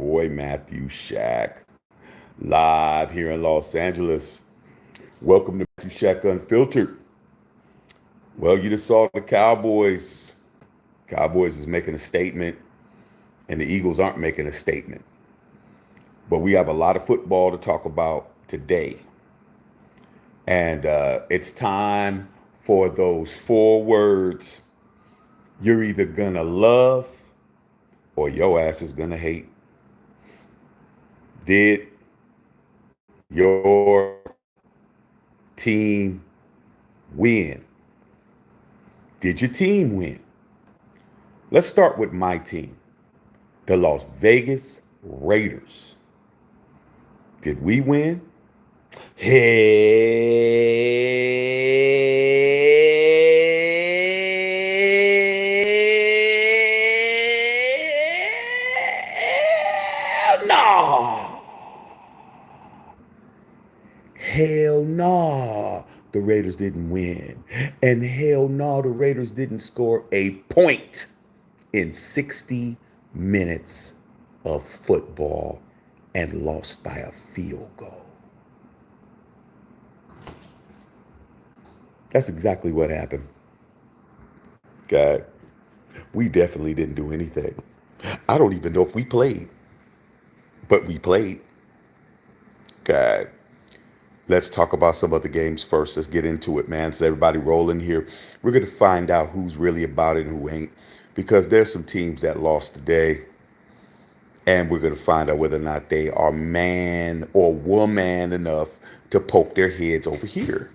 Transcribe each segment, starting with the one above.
boy Matthew Shack, live here in Los Angeles. Welcome to Matthew Shack Unfiltered. Well, you just saw the Cowboys. Cowboys is making a statement, and the Eagles aren't making a statement. But we have a lot of football to talk about today. And it's time for those 4 words you're either gonna love or your ass is gonna hate. Did your team win? Did your team win? Let's start with my team, the Las Vegas Raiders. Did we win? Hell no. Hell no. The Raiders didn't win. And hell no, the Raiders didn't score a point in 60 minutes of football and lost by a field goal. That's exactly what happened. God, we definitely didn't do anything. I don't even know if we played, but we played. God, let's talk about some other games first. Let's get into it, man. So everybody rolling here. We're going to find out who's really about it and who ain't, because there's some teams that lost today, and we're going to find out whether or not they are man or woman enough to poke their heads over here.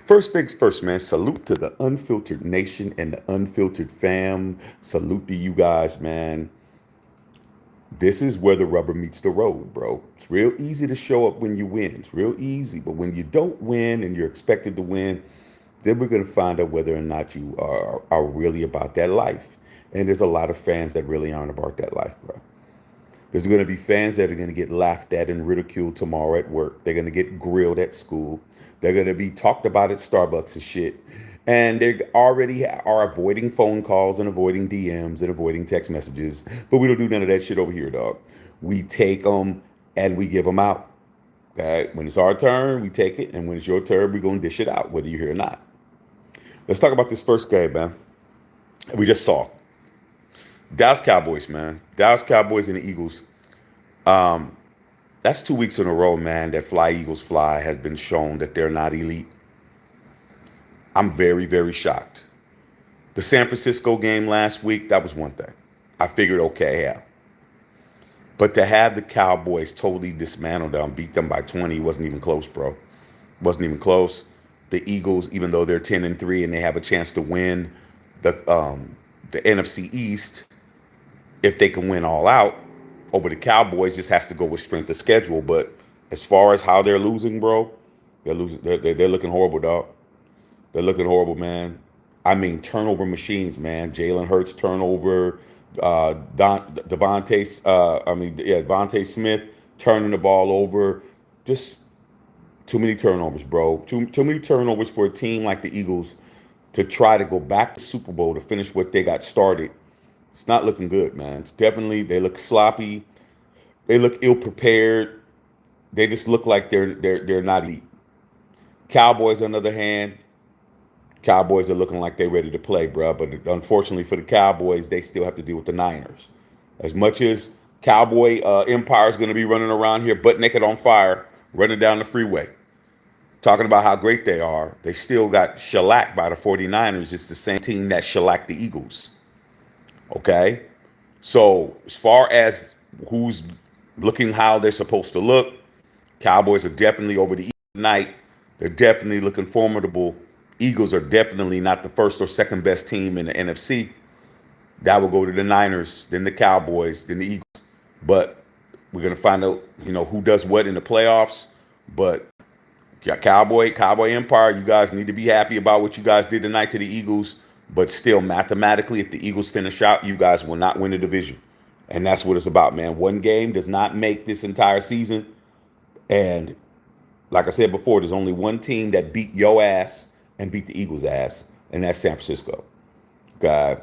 First things first, man. Salute to the Unfiltered Nation and the Unfiltered fam. Salute to you guys, man. This is where the rubber meets the road, bro. It's real easy to show up when you win. It's real easy. But when you don't win and you're expected to win, then we're going to find out whether or not you are really about that life. And there's a lot of fans that really aren't about that life, bro. There's going to be fans that are going to get laughed at and ridiculed tomorrow at work. They're going to get grilled at school. They're going to be talked about at Starbucks and shit. And they already are avoiding phone calls and avoiding DMs and avoiding text messages. But we don't do none of that shit over here, dog. We take them and we give them out. Okay? When it's our turn, we take it. And when it's your turn, we're going to dish it out, whether you're here or not. Let's talk about this first game, man. We just saw Dallas Cowboys, man. Dallas Cowboys and the Eagles. That's 2 weeks in a row, man, that Fly Eagles Fly has been shown that they're not elite. I'm very, very shocked. The San Francisco game last week, that was one thing. I figured, okay, yeah. But to have the Cowboys totally dismantle them, beat them by 20, wasn't even close, bro. Wasn't even close. The Eagles, even though they're 10-3 and they have a chance to win the NFC East, if they can win all out over the Cowboys, just has to go with strength of schedule. But as far as how they're losing, bro, they're losing. They're looking horrible, dog. They're looking horrible, man. I mean, turnover machines, man. Jalen Hurts turnover. Devontae Smith turning the ball over. Just too many turnovers, bro. Too many turnovers for a team like the Eagles to try to go back to Super Bowl to finish what they got started. It's not looking good, man. Definitely, they look sloppy. They look ill-prepared. They just look like they're not elite. Cowboys, on the other hand, Cowboys are looking like they're ready to play, bro. But unfortunately for the Cowboys, they still have to deal with the Niners. As much as Cowboy Empire is going to be running around here butt naked on fire, running down the freeway, talking about how great they are, they still got shellacked by the 49ers. It's the same team that shellacked the Eagles. Okay? So as far as who's looking how they're supposed to look, Cowboys are definitely over the Eagles tonight. They're definitely looking formidable. Eagles are definitely not the first or second best team in the NFC. That will go to the Niners, then the Cowboys, then the Eagles. But we're going to find out, who does what in the playoffs. But Cowboy Empire, you guys need to be happy about what you guys did tonight to the Eagles. But still, mathematically, if the Eagles finish out, you guys will not win the division. And that's what it's about, man. One game does not make this entire season. And like I said before, there's only one team that beat your ass and beat the Eagles' ass, and that's San Francisco. God.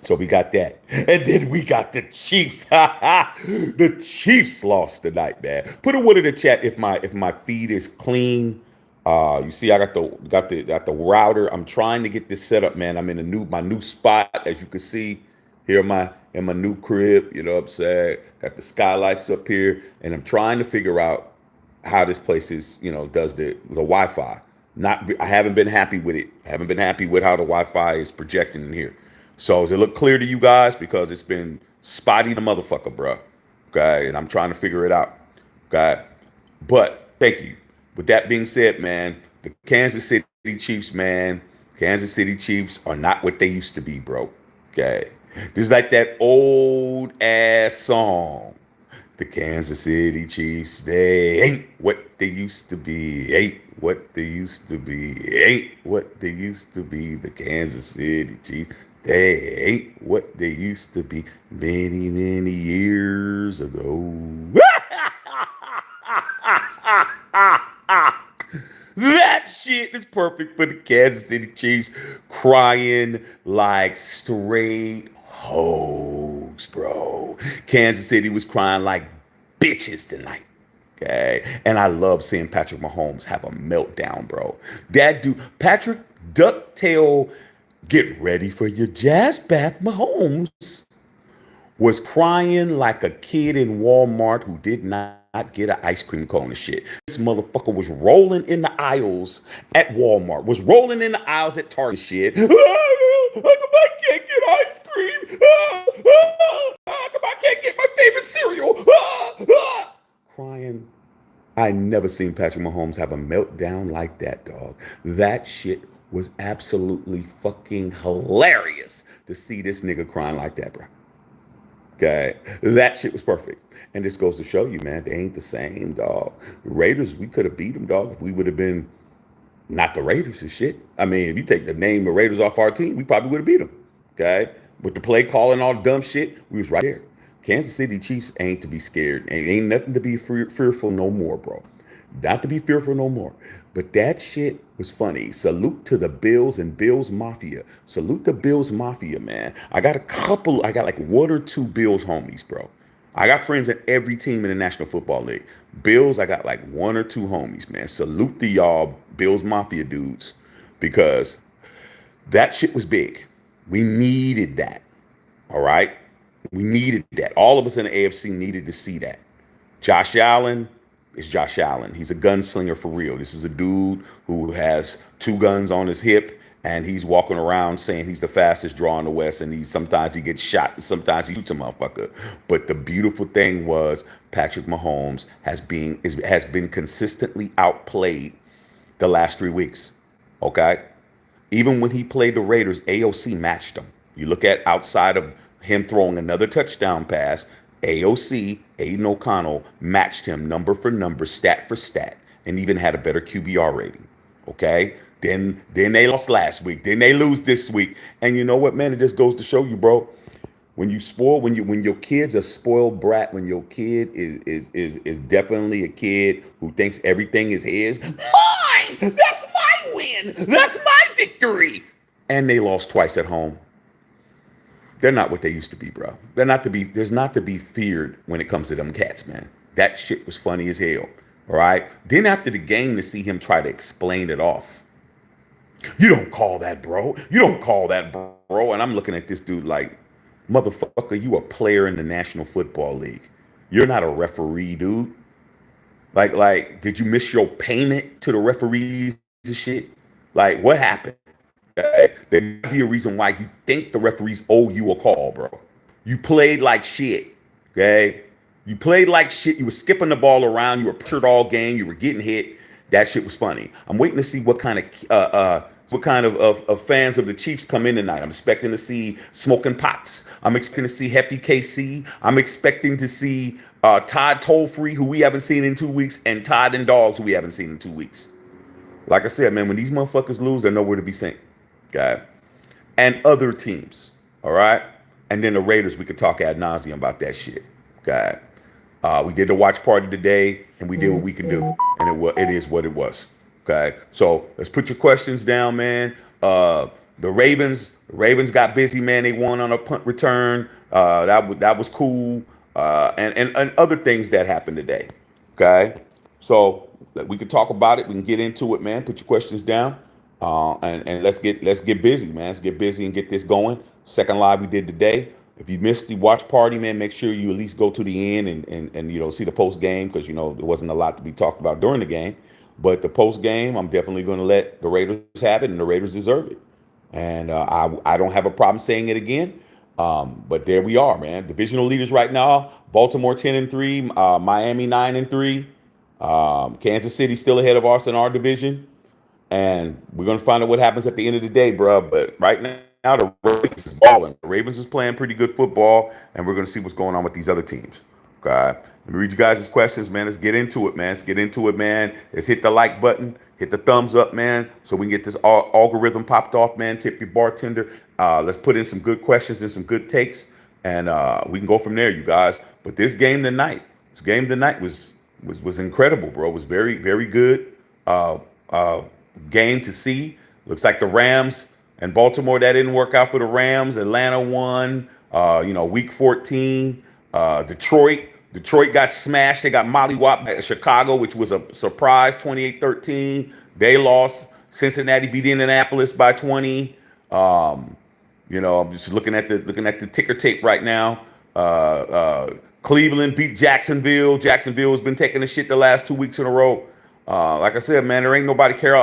So we got that. And then we got the Chiefs. The Chiefs lost tonight, man. Put a one in the chat if my feed is clean. You see, I got the router. I'm trying to get this set up, man. I'm in my new spot, as you can see here in my new crib. You know what I'm saying? Got the skylights up here, and I'm trying to figure out how this place is, does the Wi-Fi. I haven't been happy with it. I haven't been happy with how the Wi-Fi is projecting in here. So does it look clear to you guys? Because it's been spotty the motherfucker, bro. Okay, and I'm trying to figure it out. Okay, but thank you. With that being said, man, the Kansas City Chiefs, man, Kansas City Chiefs are not what they used to be, bro. Okay, just like that old ass song. The Kansas City Chiefs, they ain't what they used to be. Ain't what they used to be. Ain't what they used to be. The Kansas City Chiefs, they ain't what they used to be many, many years ago. That shit is perfect for the Kansas City Chiefs, crying like straight hoes, bro. Kansas City was crying like bitches tonight. Okay. And I love seeing Patrick Mahomes have a meltdown, bro. That dude, Patrick Ducktail, get ready for your jazz back, Mahomes, was crying like a kid in Walmart who did not get an ice cream cone and shit. This motherfucker was rolling in the aisles at Walmart, was rolling in the aisles at Target shit. I can't get ice cream. I can't get my favorite cereal. Crying. I never seen Patrick Mahomes have a meltdown like that, dog. That shit was absolutely fucking hilarious to see this nigga crying like that, bro. Okay, that shit was perfect. And this goes to show you, man, they ain't the same, dog. The Raiders, we could have beat them, dog, if we would have been not the Raiders and shit. I mean, if you take the name of Raiders off our team, we probably would have beat them. Okay, with the play calling, all dumb shit, we was right there. Kansas City Chiefs ain't to be scared. Ain't nothing to be fearful no more, bro. Not to be fearful no more. But that shit was funny. Salute to the Bills and Bills Mafia. Salute the Bills Mafia, man. I got like one or two Bills homies, bro. I got friends in every team in the National Football League. Bills, I got like one or two homies, man. Salute to y'all Bills Mafia dudes, because that shit was big. We needed that. All right? We needed that. All of us in the AFC needed to see that. Josh Allen is Josh Allen. He's a gunslinger for real. This is a dude who has two guns on his hip, and he's walking around saying he's the fastest draw in the West, and sometimes he gets shot, and sometimes he shoots a motherfucker. But the beautiful thing was Patrick Mahomes has been consistently outplayed the last 3 weeks. Okay? Even when he played the Raiders, AOC matched him. You look at outside of him throwing another touchdown pass, AOC, Aiden O'Connell, matched him number for number, stat for stat, and even had a better QBR rating. Okay? Then they lost last week. Then they lose this week. And you know what, man? It just goes to show you, bro. When your kid's a spoiled brat, when your kid is definitely a kid who thinks everything is his, mine! That's my win! That's my victory! And they lost twice at home. They're not what they used to be, bro. There's not to be feared when it comes to them cats, man. That shit was funny as hell. All right. Then after the game, to see him try to explain it off. You don't call that, bro. You don't call that, bro. And I'm looking at this dude like, motherfucker, you a player in the National Football League. You're not a referee, dude. Like, did you miss your payment to the referees and shit? Like, what happened? There might be a reason why you think the referees owe you a call, bro. You played like shit, okay? You played like shit. You were skipping the ball around. You were pressured all game. You were getting hit. That shit was funny. I'm waiting to see what kind of fans of the Chiefs come in tonight. I'm expecting to see Smoking Pots. I'm expecting to see Hefty KC. I'm expecting to see Todd Tollfree, who we haven't seen in 2 weeks, and Todd and Dogs, who we haven't seen in 2 weeks. Like I said, man, when these motherfuckers lose, they're nowhere to be seen. Okay? And other teams. All right? And then the Raiders, we could talk ad nauseum about that shit. Okay? We did the watch party today, and we did what we could do. And it is what it was. Okay? So let's put your questions down, man. The Ravens got busy, man. They won on a punt return. That was cool. And other things that happened today. Okay, so we can talk about it. We can get into it, man. Put your questions down, and let's get busy, man. Let's get busy and get this going. Second live we did today. If you missed the watch party, man, make sure you at least go to the end and see the post game, because there wasn't a lot to be talked about during the game. But the post game, I'm definitely going to let the Raiders have it, and the Raiders deserve it. And I don't have a problem saying it again. But there we are, man. Divisional leaders right now: Baltimore 10-3, Miami 9-3, Kansas City still ahead of us in our division. And we're gonna find out what happens at the end of the day, bro. But right now, the Ravens is balling. The Ravens is playing pretty good football, and we're gonna see what's going on with these other teams. Okay. Let me read you guys' questions, man. Let's get into it, man. Let's get into it, man. Let's hit the like button, hit the thumbs up, man, so we can get this algorithm popped off, man. Tip your bartender. Let's put in some good questions and some good takes, and we can go from there, you guys. But this game tonight was incredible, bro. It was very, very good. Uh, uh, Game to see. Looks like the Rams and Baltimore, that didn't work out for the Rams. Atlanta won. Week 14. Detroit got smashed. They got mollywopped at Chicago, which was a surprise, 28-13. They lost. Cincinnati beat Indianapolis by 20. I'm just looking at the ticker tape right now. Cleveland beat Jacksonville. Jacksonville has been taking the shit the last 2 weeks in a row. Like I said, man, there ain't nobody care.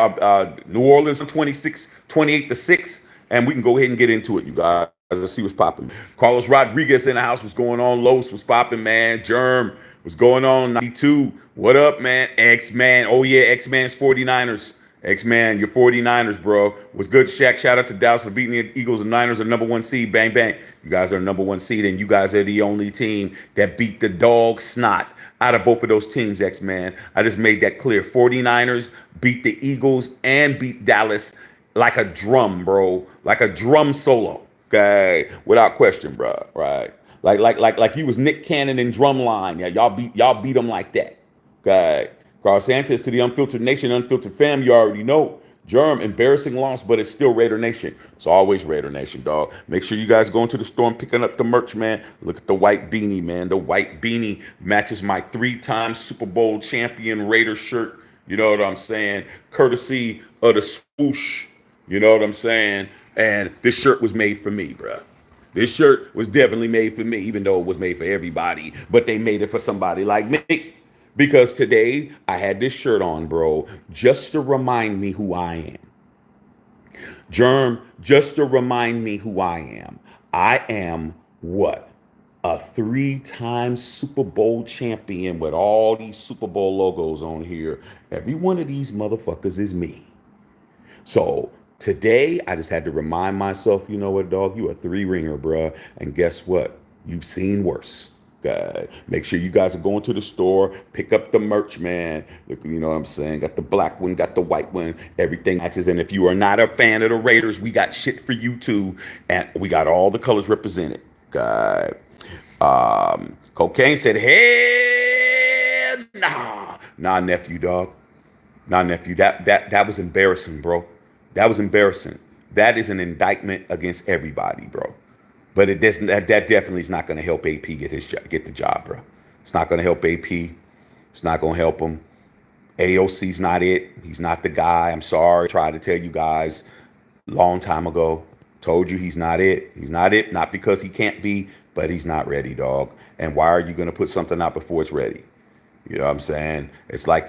New Orleans 28-6, and we can go ahead and get into it, you guys. Let's see what's popping. Carlos Rodriguez in the house. What's going on? Los was popping, man. Germ, what's going on? 92. What up, man? X-Man. Oh, yeah, X-Man's 49ers. X-Man, your 49ers, bro. Was good, Shaq. Shout out to Dallas for beating the Eagles. And Niners are number one seed. Bang, bang. You guys are number one seed, and you guys are the only team that beat the dog snot out of both of those teams, X-Man. I just made that clear. 49ers beat the Eagles and beat Dallas like a drum, bro. Like a drum solo. Okay, without question, bro. Right, like you was Nick Cannon in Drumline. Yeah, y'all beat them like that. Okay, Carl Sanchez to the Unfiltered Nation, Unfiltered Fam. You already know. Germ, embarrassing loss, but it's still Raider Nation. It's always Raider Nation, dog. Make sure you guys go into the store and picking up the merch, man. Look at the white beanie, man. The white beanie matches my 3-time Super Bowl champion Raider shirt. You know what I'm saying? Courtesy of the swoosh. You know what I'm saying? And this shirt was made for me, bruh. This shirt was definitely made for me, even though it was made for everybody. But they made it for somebody like me. Because today I had this shirt on, bro, just to remind me who I am. Germ, just to remind me who I am. I am what? A 3-time Super Bowl champion with all these Super Bowl logos on here. Every one of these motherfuckers is me. So today, I just had to remind myself, you know what, dog? You a 3-ringer, bruh. And guess what? You've seen worse. Make sure you guys are going to the store, pick up the merch, man. Look, you know what I'm saying? Got the black one, got the white one, everything matches. And if you are not a fan of the Raiders, we got shit for you too. And we got all the colors represented. God. Cocaine said, hell nah. Nah, nephew, dog. Nah, nephew, that was embarrassing, bro. That was embarrassing. That is an indictment against everybody, bro. But that definitely is not going to help AP get the job, bro. It's not going to help AP. It's not going to help him. AOC's not it. He's not the guy. I'm sorry. I tried to tell you guys long time ago. Told you he's not it. He's not it. Not because he can't be, but he's not ready, dog. And why are you going to put something out before it's ready? You know what I'm saying? It's like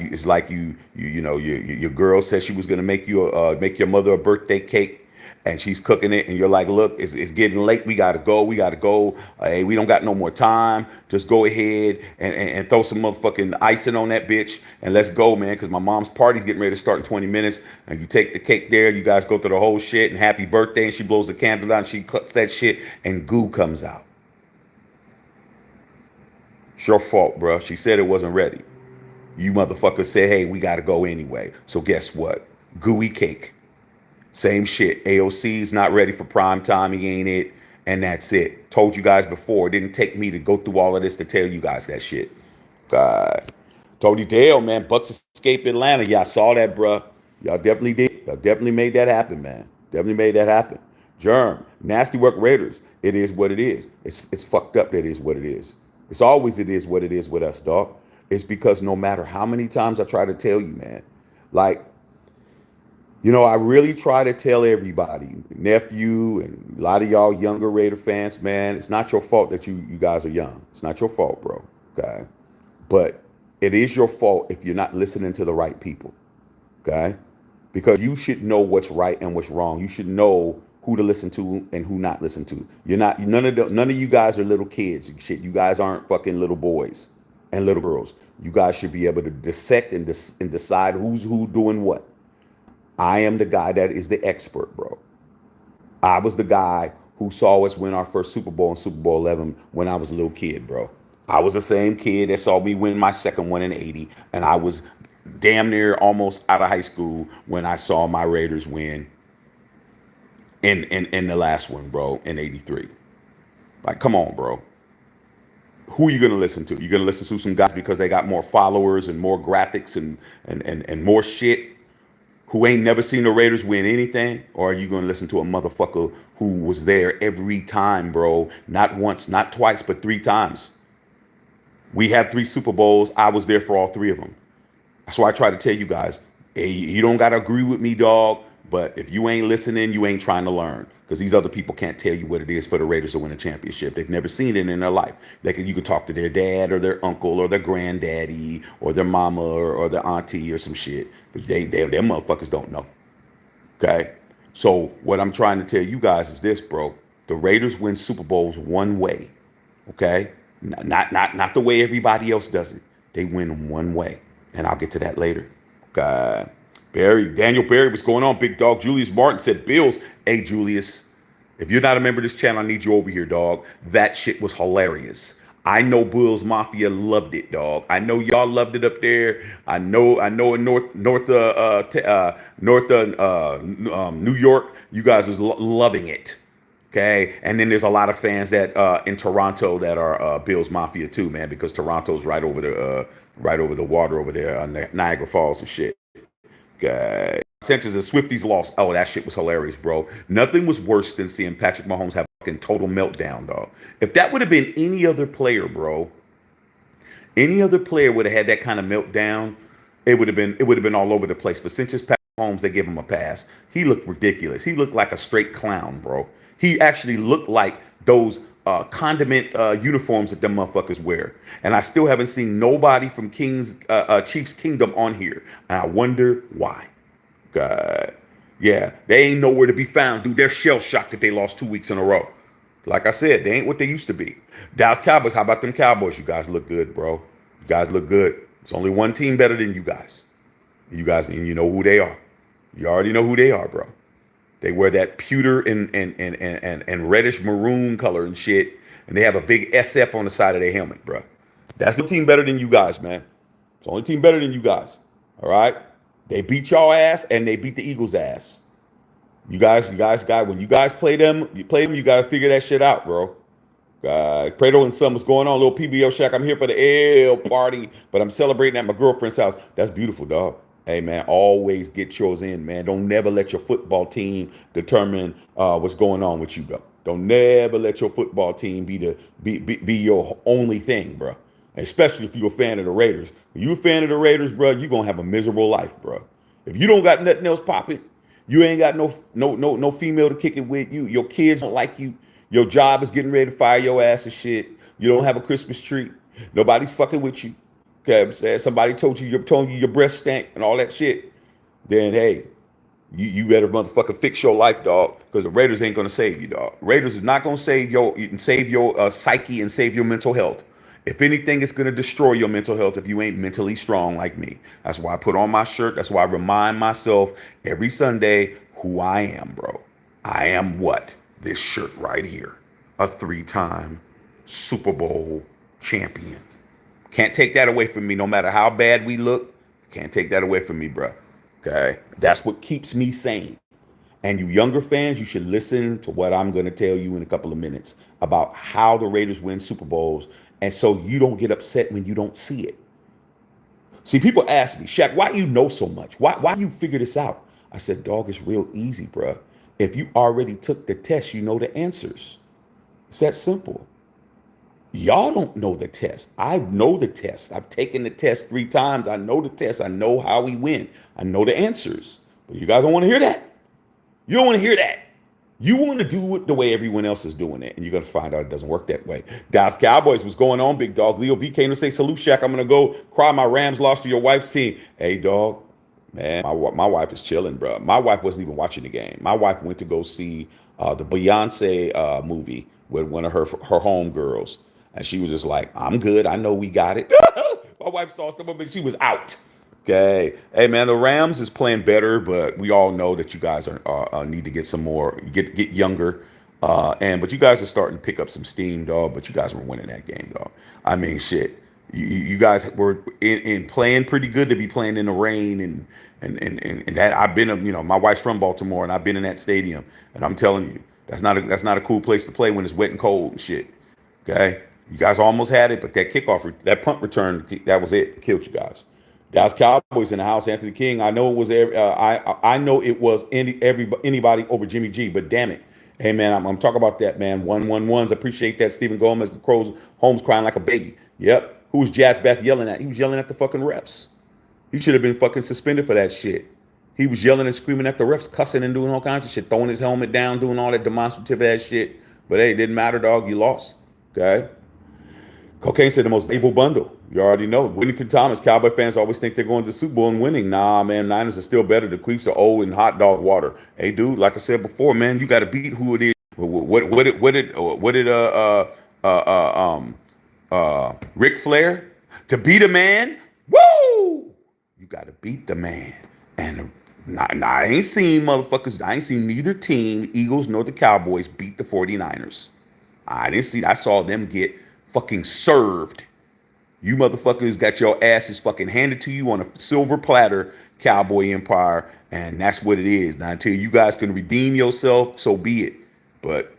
your girl said she was gonna make your mother a birthday cake, and she's cooking it, and you're like, look, it's getting late. We gotta go. Hey, we don't got no more time. Just go ahead and throw some motherfucking icing on that bitch, and let's go, man. Because my mom's party's getting ready to start in 20 minutes, and you take the cake there. You guys go through the whole shit, and happy birthday, and she blows the candle out, and she cuts that shit, and goo comes out. It's your fault, bro. She said it wasn't ready. You motherfuckers said, hey, we got to go anyway. So guess what? Gooey cake. Same shit. AOC's not ready for prime time. He ain't it. And that's it. Told you guys before. It didn't take me to go through all of this to tell you guys that shit. God. Told you, damn, man. Bucks escape Atlanta. Y'all saw that, bro. Y'all definitely did. Y'all definitely made that happen, man. Definitely made that happen. Germ, nasty work Raiders. It is what it is. It's fucked up that it is what it is. It's always it is what it is with us, dog. It's because no matter how many times I try to tell you, man, like, I really try to tell everybody, nephew, and a lot of y'all younger Raider fans, man, it's not your fault that you guys are young. It's not your fault, bro. Okay. But it is your fault if you're not listening to the right people. Okay. Because you should know what's right and what's wrong. You should know who to listen to and who not listen to. You're not none of you guys are little kids. Shit, you guys aren't fucking little boys and little girls. You guys should be able to dissect and decide who's who doing what. I am the guy that is the expert, bro. I was the guy who saw us win our first Super Bowl in Super Bowl 11 when I was a little kid, bro. I was the same kid that saw me win my second one in 80, and I was damn near almost out of high school when I saw my Raiders win in the last one, bro, in 83. Like, come on, bro. Who are you gonna listen to? You're gonna listen to some guys because they got more followers and more graphics and more shit who ain't never seen the Raiders win anything? Or are you going to listen to a motherfucker who was there every time, bro? Not once, not twice, but 3 times. We have 3 Super Bowls. I was there for all 3 of them. So I try to tell you guys, hey, you don't got to agree with me, dog. But if you ain't listening, you ain't trying to learn. Because these other people can't tell you what it is for the Raiders to win a championship. They've never seen it in their life. You could talk to their dad or their uncle or their granddaddy or their mama or their auntie or some shit. But them motherfuckers don't know. Okay? So what I'm trying to tell you guys is this, bro. The Raiders win Super Bowls one way. Okay? Not the way everybody else does it. They win one way. And I'll get to that later. Okay? Daniel Barry, what's going on, big dog? Julius Martin said, Bills. Hey, Julius, if you're not a member of this channel, I need you over here, dog. That shit was hilarious. I know Bills Mafia loved it, dog. I know y'all loved it up there. I know in North New York, you guys was loving it. Okay, and then there's a lot of fans that in Toronto that are Bills Mafia too, man, because Toronto's right over the water over there on Niagara Falls and shit. Sanchez and Swifties lost. Oh, that shit was hilarious, bro. Nothing was worse than seeing Patrick Mahomes have a fucking total meltdown, dog. If that would have been any other player, bro, any other player would have had that kind of meltdown. It would have been all over the place. But since it's Patrick Mahomes, they give him a pass. He looked ridiculous. He looked like a straight clown, bro. He actually looked like those condiment uniforms that them motherfuckers wear. And I still haven't seen nobody from Chiefs Kingdom on here. And I wonder why. God. Yeah, they ain't nowhere to be found, dude. They're shell shocked that they lost 2 weeks in a row. Like I said, they ain't what they used to be. Dallas Cowboys, how about them Cowboys? You guys look good, bro. You guys look good. It's only one team better than you guys. And you know who they are. You already know who they are, bro. They wear that pewter and reddish maroon color and shit. And they have a big SF on the side of their helmet, bro. That's the team better than you guys, man. It's the only team better than you guys. All right? They beat y'all ass and they beat the Eagles' ass. You guys got, when you guys play them, you gotta figure that shit out, bro. Prado and son, what's going on? Little PBO Shack. I'm here for the L party, but I'm celebrating at my girlfriend's house. That's beautiful, dog. Hey, man, always get yours in, man. Don't never let your football team determine what's going on with you, bro. Don't never let your football team be your only thing, bro. Especially if you're a fan of the Raiders. If you're a fan of the Raiders, bro, you're going to have a miserable life, bro. If you don't got nothing else popping, you ain't got no female to kick it with. Your kids don't like you. Your job is getting ready to fire your ass and shit. You don't have a Christmas tree. Nobody's fucking with you. Okay, I'm saying somebody told you your breath stank and all that shit. Then hey, you better motherfucker fix your life, dog. Because the Raiders ain't gonna save you, dog. Raiders is not gonna save your psyche and save your mental health. If anything, it's gonna destroy your mental health if you ain't mentally strong like me. That's why I put on my shirt. That's why I remind myself every Sunday who I am, bro. I am what? This shirt right here. A 3-time Super Bowl champion. Can't take that away from me no matter how bad we look. Can't take that away from me, bro. Okay? That's what keeps me sane. And you younger fans, you should listen to what I'm going to tell you in a couple of minutes about how the Raiders win Super Bowls, and so you don't get upset when you don't see it. See, people ask me, Shaq, why do you know so much? Why you figure this out? I said, dog, it's real easy, bro. If you already took the test, you know the answers. It's that simple. Y'all don't know the test. I know the test. I've taken the test 3 times. I know the test. I know how we win. I know the answers. But you guys don't want to hear that. You don't want to hear that. You want to do it the way everyone else is doing it, and you're going to find out it doesn't work that way. Dallas Cowboys, what's going on, big dog? Leo V came to say, salute, Shaq. I'm going to go cry my Rams lost to your wife's team. Hey, dog, man, my wife is chilling, bro. My wife wasn't even watching the game. My wife went to go see the Beyonce movie with one of her homegirls, and she was just like, I'm good. I know we got it. My wife saw some of it. She was out. Okay. Hey man, the Rams is playing better, but we all know that you guys are need to get some more, get younger. But you guys are starting to pick up some steam, dog. But you guys were winning that game, dog. I mean, shit. You guys were in playing pretty good to be playing in the rain and that I've been, my wife's from Baltimore and I've been in that stadium and I'm telling you, that's not a cool place to play when it's wet and cold and shit. Okay. You guys almost had it, but that punt return, that was it. It killed you guys. Dallas Cowboys in the house. Anthony King. I know it was. I know it was anybody over Jimmy G. But damn it, hey man, I'm talking about that man. 1-1-1s. Appreciate that. Stephen Gomez, Crows, Holmes crying like a baby. Yep. Who was Jack Beth yelling at? He was yelling at the fucking refs. He should have been fucking suspended for that shit. He was yelling and screaming at the refs, cussing and doing all kinds of shit, throwing his helmet down, doing all that demonstrative ass shit. But hey, it didn't matter, dog. You lost. Okay. Cocaine said the most valuable bundle. You already know. Whittington Thomas, Cowboy fans always think they're going to the Super Bowl and winning. Nah, man, Niners are still better. The Queefs are old and hot dog water. Hey, dude, like I said before, man, you got to beat who it is. Ric Flair to beat a man? Woo! You got to beat the man. And I ain't seen motherfuckers. I ain't seen neither team, Eagles nor the Cowboys, beat the 49ers. I didn't see. I saw them get fucking served. You motherfuckers got your asses fucking handed to you on a silver platter, Cowboy Empire, and that's what it is. Now, until you guys can redeem yourself, so be it. But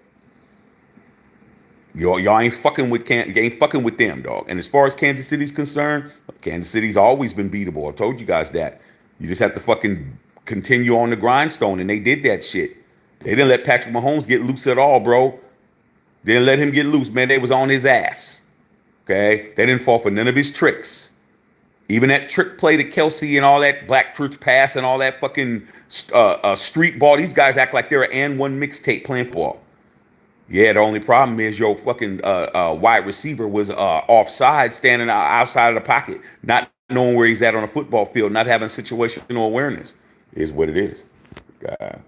y'all ain't fucking with you ain't fucking with them, dog. And as far as Kansas City's concerned, Kansas City's always been beatable. I told you guys that. You just have to fucking continue on the grindstone, and they did that shit. They didn't let Patrick Mahomes get loose at all, bro. They didn't let him get loose, man. They was on his ass. Okay? They didn't fall for none of his tricks. Even that trick play to Kelsey and all that Black Fruits pass and all that fucking street ball. These guys act like they're an and one mixtape playing football. Yeah, the only problem is your fucking wide receiver was offside, standing outside of the pocket, not knowing where he's at on a football field, not having situational awareness. Is what it is. God.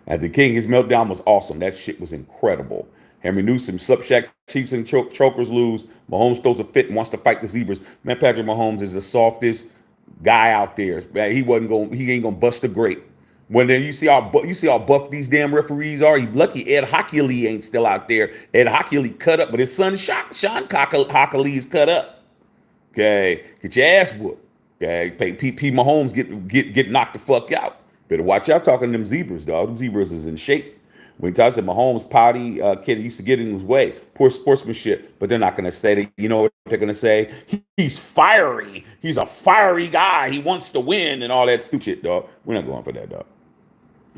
At the King, his meltdown was awesome. That shit was incredible. Henry Newsom, Subshack, Chiefs and chokers lose. Mahomes throws a fit and wants to fight the zebras. Man, Patrick Mahomes is the softest guy out there. Man, he ain't gonna bust a grape. When then you see how buff these damn referees are. He lucky Ed Hockley ain't still out there. Ed Hockley cut up, but his son Sean Hockley is cut up. Okay, get your ass whooped. Okay, P. Mahomes get knocked the fuck out. Better watch out talking to them zebras, dog. Them zebras is in shape. When Todd said Mahomes, pouty kid used to get in his way, poor sportsmanship, but they're not going to say that. You know what they're going to say? He's fiery. He's a fiery guy. He wants to win and all that stupid shit, dog. We're not going for that, dog.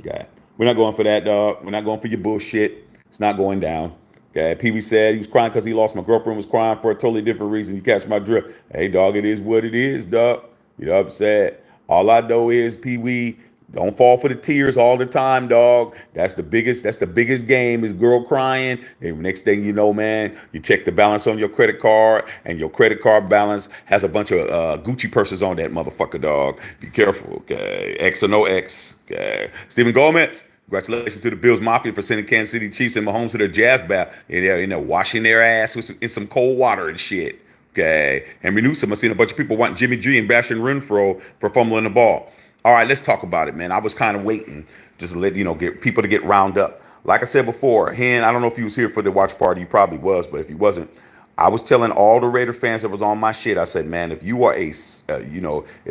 Okay. We're not going for that, dog. We're not going for your bullshit. It's not going down. Okay. Pee Wee said he was crying because he lost. My girlfriend was crying for a totally different reason. You catch my drift. Hey, dog, it is what it is, dog. You're upset. All I know is, Pee Wee, don't fall for the tears all the time, dog. That's the biggest game is girl crying. And next thing you know, man, you check the balance on your credit card, and your credit card balance has a bunch of Gucci purses on that motherfucker, dog. Be careful, okay? X or no X, okay? Stephen Gomez, congratulations to the Bills Mafia for sending Kansas City Chiefs and Mahomes to their jazz bath. And they're washing their ass in some cold water and shit, okay? Henry Newsom, I've seen a bunch of people wanting Jimmy G and bashing Renfro for fumbling the ball. All right, let's talk about it, man. I was kind of waiting just to let get people to get round up. Like I said before, Hen, I don't know if he was here for the watch party. He probably was, but if he wasn't, I was telling all the Raider fans that was on my shit. I said, man, if you are if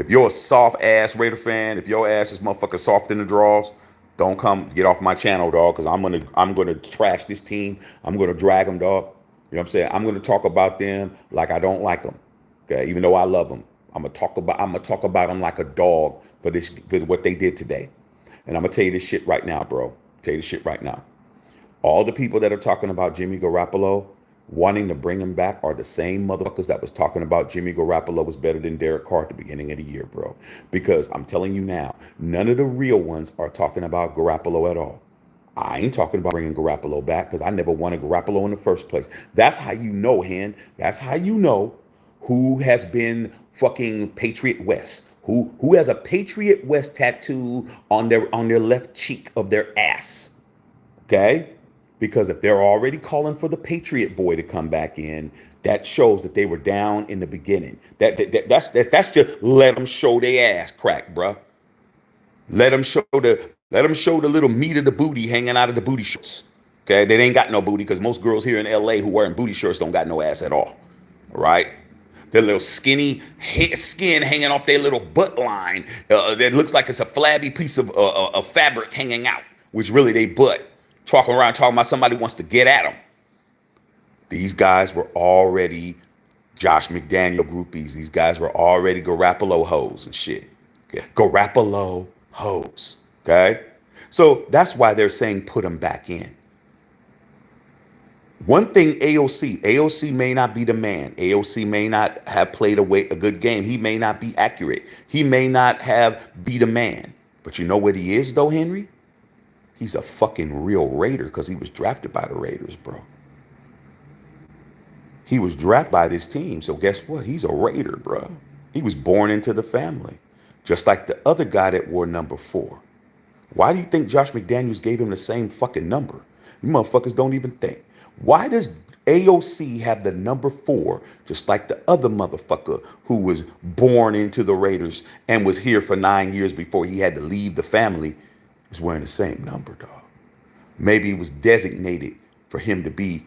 you're a soft ass Raider fan, if your ass is motherfucker soft in the draws, don't come get off my channel, dog, because I'm gonna trash this team. I'm gonna drag them, dog. You know what I'm saying? I'm gonna talk about them like I don't like them. Okay, even though I love them. I'm gonna talk about them like a dog for what they did today. And I'm gonna tell you this shit right now, bro. tell you the shit right now. All the people that are talking about Jimmy Garoppolo wanting to bring him back are the same motherfuckers that was talking about Jimmy Garoppolo was better than Derek Carr at the beginning of the year, bro. Because I'm telling you now, none of the real ones are talking about Garoppolo at all. I ain't talking about bringing Garoppolo back because I never wanted Garoppolo in the first place. That's how you know, Hen. That's how you know who has been fucking Patriot West. Who has a Patriot West tattoo on their left cheek of their ass. Okay? Because if they're already calling for the Patriot boy to come back in, that shows that they were down in the beginning. That's just let them show their ass crack, bruh. Let them show the little meat of the booty hanging out of the booty shorts. Okay, they ain't got no booty because most girls here in LA who wearing booty shorts don't got no ass at all. All right? Their little skinny skin hanging off their little butt line that looks like it's a flabby piece of fabric hanging out, which really they butt. Talking about somebody wants to get at them. These guys were already Josh McDaniel groupies. These guys were already Garoppolo hoes and shit. Okay? Garoppolo hoes. Okay? So that's why they're saying put them back in. One thing AOC may not be the man. AOC may not have played a good game. He may not be accurate. He may not have be the man. But you know what he is though, Henry? He's a fucking real Raider because he was drafted by the Raiders, bro. He was drafted by this team. So guess what? He's a Raider, bro. He was born into the family. Just like the other guy that wore number 4. Why do you think Josh McDaniels gave him the same fucking number? You motherfuckers don't even think. Why does AOC have the number 4, just like the other motherfucker who was born into the Raiders and was here for 9 years before he had to leave the family, is wearing the same number, dog? Maybe it was designated for him to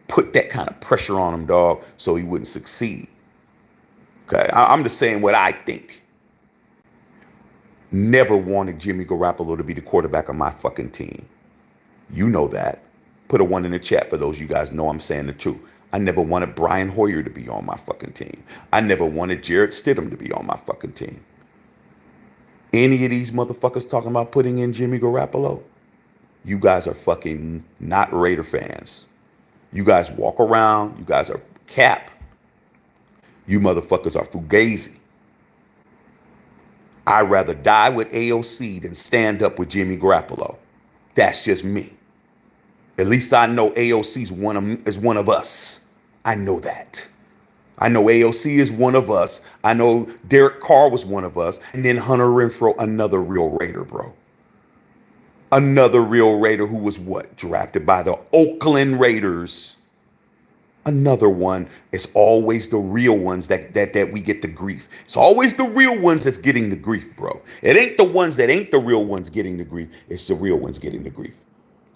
put that kind of pressure on him, dog, so he wouldn't succeed. Okay, I'm just saying what I think. Never wanted Jimmy Garoppolo to be the quarterback of my fucking team. You know that. Put a 1 in the chat for those you guys know I'm saying the truth. I never wanted Brian Hoyer to be on my fucking team. I never wanted Jarrett Stidham to be on my fucking team. Any of these motherfuckers talking about putting in Jimmy Garoppolo, you guys are fucking not Raider fans. You guys walk around. You guys are cap. You motherfuckers are fugazi. I'd rather die with AOC than stand up with Jimmy Garoppolo. That's just me. At least I know AOC is one of us. I know that. I know AOC is one of us. I know Derek Carr was one of us. And then Hunter Renfrow, another real Raider, bro. Another real Raider who was what? Drafted by the Oakland Raiders. Another one. It's always the real ones that we get the grief. It's always the real ones that's getting the grief, bro. It ain't the ones that ain't the real ones getting the grief. It's the real ones getting the grief.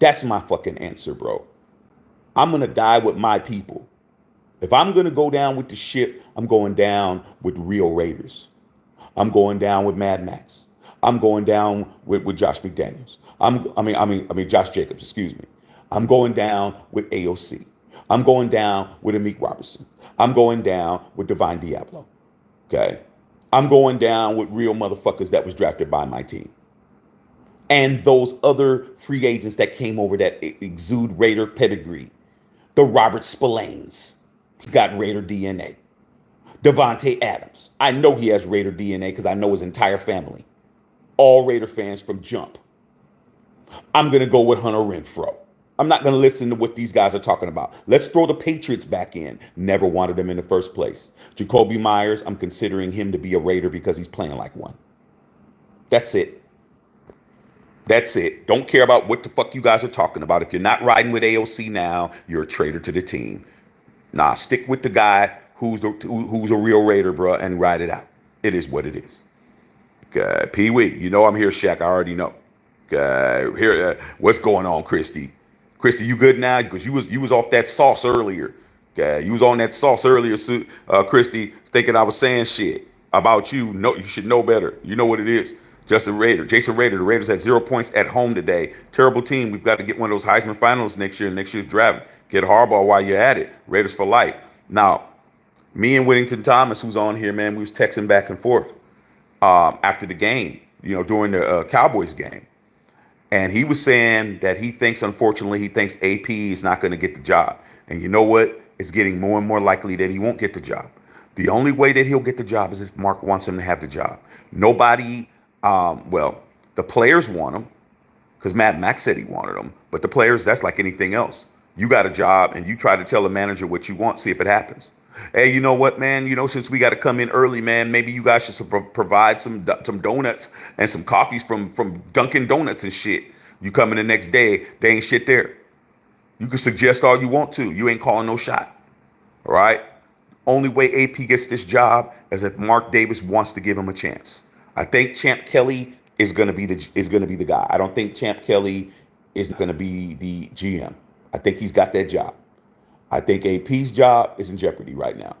That's my fucking answer, bro. I'm going to die with my people. If I'm going to go down with the ship, I'm going down with real Raiders. I'm going down with Mad Max. I'm going down with Josh McDaniels. I mean Josh Jacobs, excuse me. I'm going down with AOC. I'm going down with Amik Robertson. I'm going down with Divine Diablo. Okay? I'm going down with real motherfuckers that was drafted by my team. And those other free agents that came over that exude Raider pedigree. The Robert Spillanes. He's got Raider DNA. Devontae Adams. I know he has Raider DNA because I know his entire family. All Raider fans from jump. I'm going to go with Hunter Renfrow. I'm not going to listen to what these guys are talking about. Let's throw the Patriots back in. Never wanted them in the first place. Jacoby Myers, I'm considering him to be a Raider because he's playing like one. That's it. That's it. Don't care about what the fuck you guys are talking about. If you're not riding with AOC now, you're a traitor to the team. Nah, stick with the guy who's a real Raider, bro, and ride it out. It is what it is. Okay, Pee Wee, you know I'm here, Shaq. I already know. Okay, here, what's going on, Christy? Christy, you good now? Because you was off that sauce earlier. Okay, you was on that sauce earlier, Christy, thinking I was saying shit about you. No, you should know better. You know what it is. Jason Rader, the Raiders had 0 points at home today. Terrible team. We've got to get one of those Heisman finalists next year. Next year's draft. Get Harbaugh while you're at it. Raiders for life. Now, me and Whittington Thomas, who's on here, man, we was texting back and forth after the game, during the Cowboys game. And he was saying that unfortunately, he thinks AP is not going to get the job. And you know what? It's getting more and more likely that he won't get the job. The only way that he'll get the job is if Mark wants him to have the job. Nobody, well, the players want him because Max said he wanted him. But the players, that's like anything else. You got a job and you try to tell the manager what you want, see if it happens. Hey, you know what, man? Since we got to come in early, man, maybe you guys should provide some donuts and some coffees from Dunkin' Donuts and shit. You come in the next day, they ain't shit there. You can suggest all you want to. You ain't calling no shot. All right? Only way AP gets this job is if Mark Davis wants to give him a chance. I think Champ Kelly is going to be the guy. I don't think Champ Kelly is going to be the GM. I think he's got that job. I think AP's job is in jeopardy right now,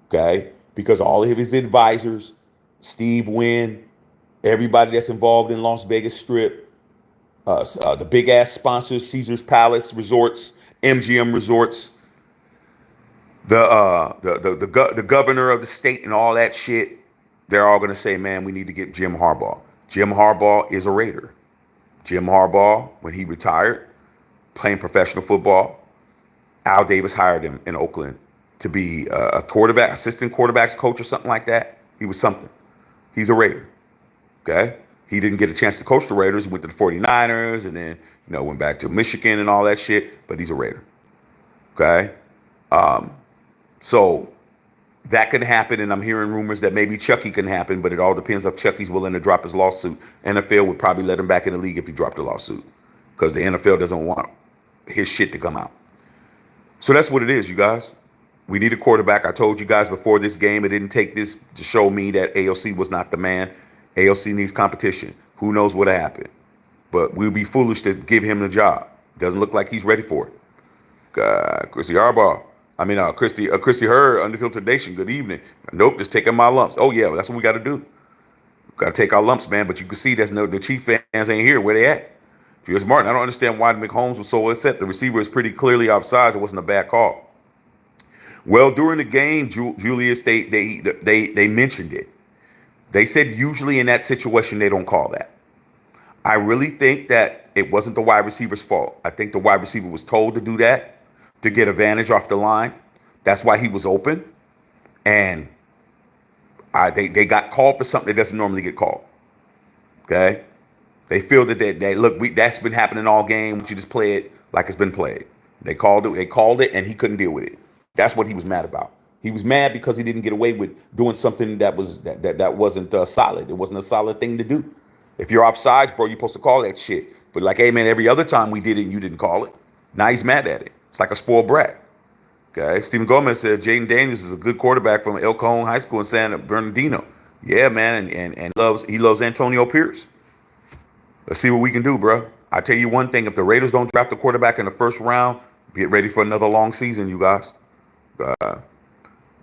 okay? Because all of his advisors, Steve Wynn, everybody that's involved in Las Vegas Strip, the big-ass sponsors, Caesars Palace Resorts, MGM Resorts, the governor of the state and all that shit, they're all going to say, man, we need to get Jim Harbaugh. Jim Harbaugh is a Raider. Jim Harbaugh, when he retired, playing professional football, Al Davis hired him in Oakland to be a quarterback, assistant quarterbacks coach or something like that. He was something. He's a Raider, okay? He didn't get a chance to coach the Raiders. He went to the 49ers and then, went back to Michigan and all that shit, but he's a Raider, okay? So that can happen, and I'm hearing rumors that maybe Chucky can happen, but it all depends if Chucky's willing to drop his lawsuit. NFL would probably let him back in the league if he dropped a lawsuit because the NFL doesn't want his shit to come out. So that's what it is, you guys. We need a quarterback. I told you guys before this game, it didn't take this to show me that AOC was not the man. AOC needs competition. Who knows what'll happen? But we'll be foolish to give him the job. Doesn't look like he's ready for it. Chrissy Harbaugh. Chrissy Hurd, Unfiltered Nation, good evening. Nope, just taking my lumps. Oh, yeah, that's what we got to do. Got to take our lumps, man. But you can see the Chief fans ain't here. Where they at? Julius Martin, I don't understand why Mahomes was so upset. The receiver is pretty clearly offsides. It wasn't a bad call. Well, during the game, Julius, they mentioned it. They said usually in that situation, they don't call that. I really think that it wasn't the wide receiver's fault. I think the wide receiver was told to do that to get advantage off the line. That's why he was open. And they got called for something that doesn't normally get called. Okay? They feel that that's been happening all game. You just play it like it's been played. They called it, and he couldn't deal with it. That's what he was mad about. He was mad because he didn't get away with doing something that wasn't solid. It wasn't a solid thing to do. If you're offsides, bro, you're supposed to call that shit. But like, hey, man, every other time we did it and you didn't call it. Now he's mad at it. It's like a spoiled brat. Okay. Stephen Gomez said Jaden Daniels is a good quarterback from El Cajon High School in San Bernardino. Yeah, man, and he loves Antonio Pierce. Let's see what we can do, bro. I tell you one thing: if the Raiders don't draft a quarterback in the first round, get ready for another long season, you guys.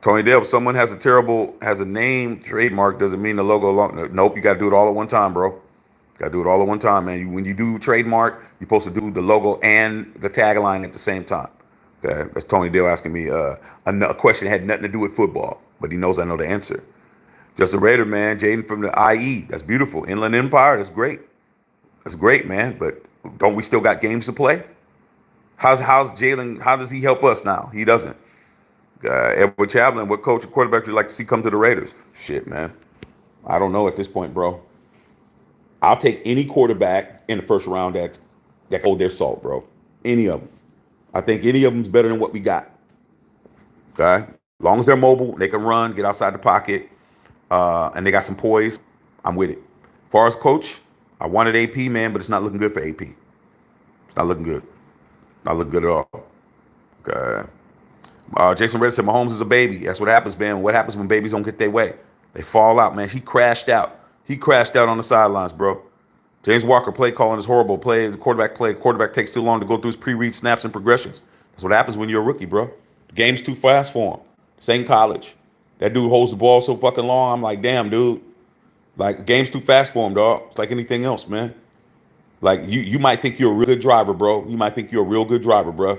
Tony Dale, if someone has a name trademark, doesn't mean the logo long. Nope, you got to do it all at one time, bro. Got to do it all at one time, man. When you do trademark, you're supposed to do the logo and the tagline at the same time. Okay, that's Tony Dale asking me a question that had nothing to do with football, but he knows I know the answer. Just a Raider, man. Jaden from the IE, that's beautiful. Inland Empire, that's great. That's great, man. But don't we still got games to play? How's Jalen? How does he help us now? He doesn't. Edward Chaplin, what coach or quarterback would you like to see come to the Raiders? Shit, man. I don't know at this point, bro. I'll take any quarterback in the first round that hold their salt, bro. Any of them. I think any of them is better than what we got. Okay? As long as they're mobile, they can run, get outside the pocket, and they got some poise, I'm with it. As far as coach, I wanted AP, man, but it's not looking good for AP. It's not looking good. Not looking good at all. Okay. Jason Red said Mahomes is a baby. That's what happens, man. What happens when babies don't get their way? They fall out, man. He crashed out. He crashed out on the sidelines, bro. James Walker play calling is horrible. Quarterback takes too long to go through his pre-read snaps and progressions. That's what happens when you're a rookie, bro. The game's too fast for him. Same college. That dude holds the ball so fucking long. I'm like, damn, dude. Like, the game's too fast for him, dog. It's like anything else, man. Like, you might think you're a real good driver, bro. You might think you're a real good driver, bro.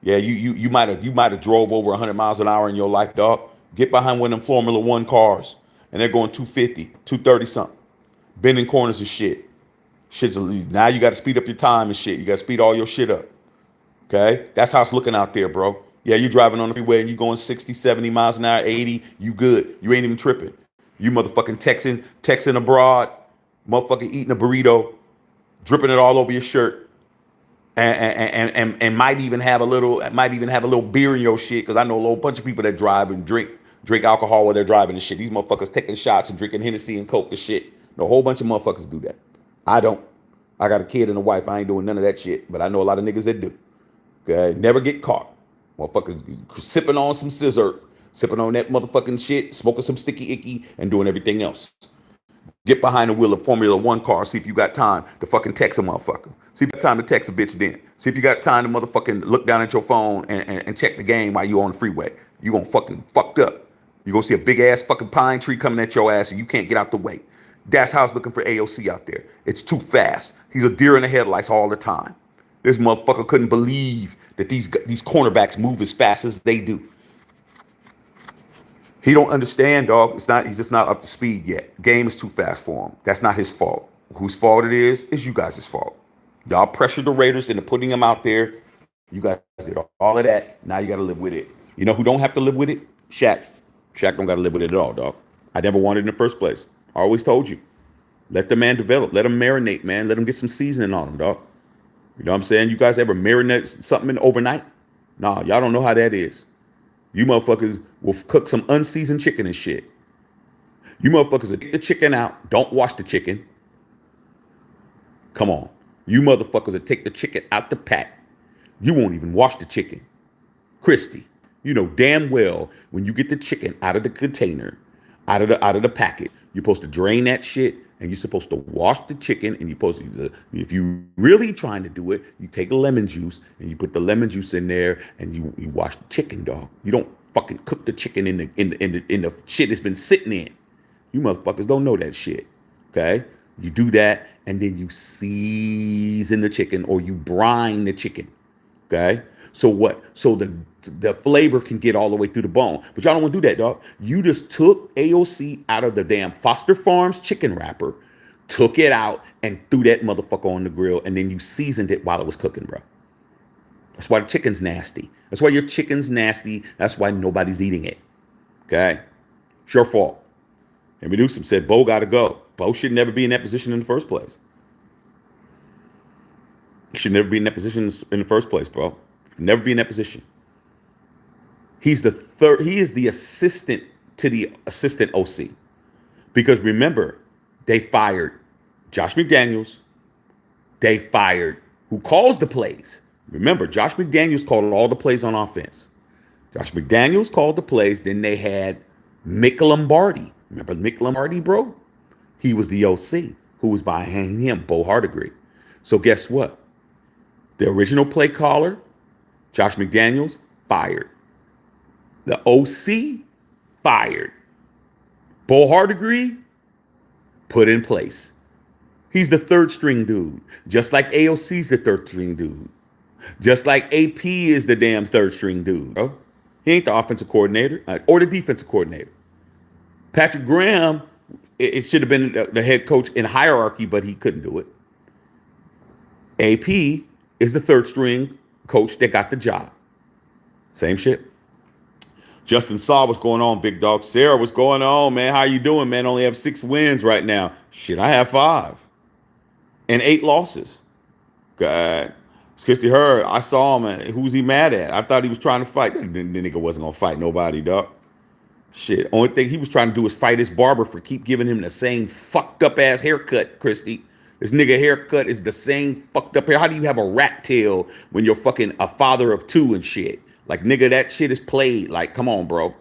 Yeah, you might have drove over 100 miles an hour in your life, dog. Get behind one of them Formula One cars, and they're going 250, 230 something, bending corners and shit. Shit's now you got to speed up your time and shit. You got to speed all your shit up. Okay? That's how it's looking out there, bro. Yeah, you driving on the freeway and you going 60, 70 miles an hour, 80, you good. You ain't even tripping. You motherfucking texting abroad, motherfucking eating a burrito, dripping it all over your shirt, and might even have a little beer in your shit. Cause I know a little bunch of people that drive and drink alcohol while they're driving and shit. These motherfuckers taking shots and drinking Hennessy and Coke and shit. A whole bunch of motherfuckers do that. I don't. I got a kid and a wife. I ain't doing none of that shit. But I know a lot of niggas that do. Okay, never get caught. Motherfuckers sipping on some scissor, sipping on that motherfucking shit, smoking some sticky icky, and doing everything else. Get behind the wheel of Formula One car. See if you got time to fucking text a motherfucker. See if you got time to text a bitch then. See if you got time to motherfucking look down at your phone and check the game while you on the freeway. You gonna fucking fucked up. You gonna see a big ass fucking pine tree coming at your ass and you can't get out the way. That's how it's looking for AOC out there. It's too fast. He's a deer in the headlights all the time. This motherfucker couldn't believe that these cornerbacks move as fast as they do. He don't understand, dog. He's just not up to speed yet. Game is too fast for him. That's not his fault. Whose fault it is you guys' fault. Y'all pressured the Raiders into putting him out there. You guys did all of that. Now you got to live with it. You know who don't have to live with it? Shaq. Shaq don't got to live with it at all, dog. I never wanted it in the first place. I always told you. Let the man develop. Let him marinate, man. Let him get some seasoning on him, dog. You know what I'm saying? You guys ever marinate something in overnight? Nah, y'all don't know how that is. You motherfuckers will cook some unseasoned chicken and shit. You motherfuckers will get the chicken out. Don't wash the chicken. Come on. You motherfuckers will take the chicken out the pack. You won't even wash the chicken. Christy, you know damn well when you get the chicken out of the container, out of the packet, you're supposed to drain that shit and you're supposed to wash the chicken and you're supposed to, if you really trying to do it, you take lemon juice and you put the lemon juice in there and you wash the chicken, dog. You don't fucking cook the chicken in the shit that's been sitting in. You motherfuckers don't know that shit. Okay? You do that and then you season the chicken or you brine the chicken. Okay? So what? So the flavor can get all the way through the bone. But y'all don't want to do that, dog. You just took AOC out of the damn Foster Farms chicken wrapper, took it out, and threw that motherfucker on the grill, and then you seasoned it while it was cooking, bro. That's why the chicken's nasty. That's why your chicken's nasty. That's why nobody's eating it. Okay? It's your fault. And Newsom said Bo got to go. Bo should never be in that position in the first place. He should never be in that position in the first place, bro. Never be in that position. He's the third. He is the assistant to the assistant OC. Because remember, they fired Josh McDaniels. They fired who calls the plays. Remember, Josh McDaniels called all the plays on offense. Josh McDaniels called the plays. Then they had Mick Lombardi. Remember Mick Lombardi, bro? He was the OC. Who was behind him? Bo Hardigree. So guess what? The original play caller, Josh McDaniels, fired. The OC, fired. Bo Hardigree, put in place. He's the third string dude. Just like AOC's the third string dude. Just like AP is the damn third string dude. Bro. He ain't the offensive coordinator or the defensive coordinator. Patrick Graham, it should have been the head coach in hierarchy, but he couldn't do it. AP is the third string coach that got the job. Same shit. Justin Saw, what's going on, big dog? Sarah, what's going on, man? How you doing, man? Only have 6 wins right now. Shit, I have 5. And 8 losses. God. It's Christy Hurd. I saw him, man. Who's he mad at? I thought he was trying to fight. The nigga wasn't going to fight nobody, dog. Shit. Only thing he was trying to do was fight his barber for keep giving him the same fucked up ass haircut, Christy. This nigga haircut is the same fucked up hair. How do you have a rat tail when you're fucking a father of 2 and shit? Like, nigga, that shit is played. Like, come on, bro.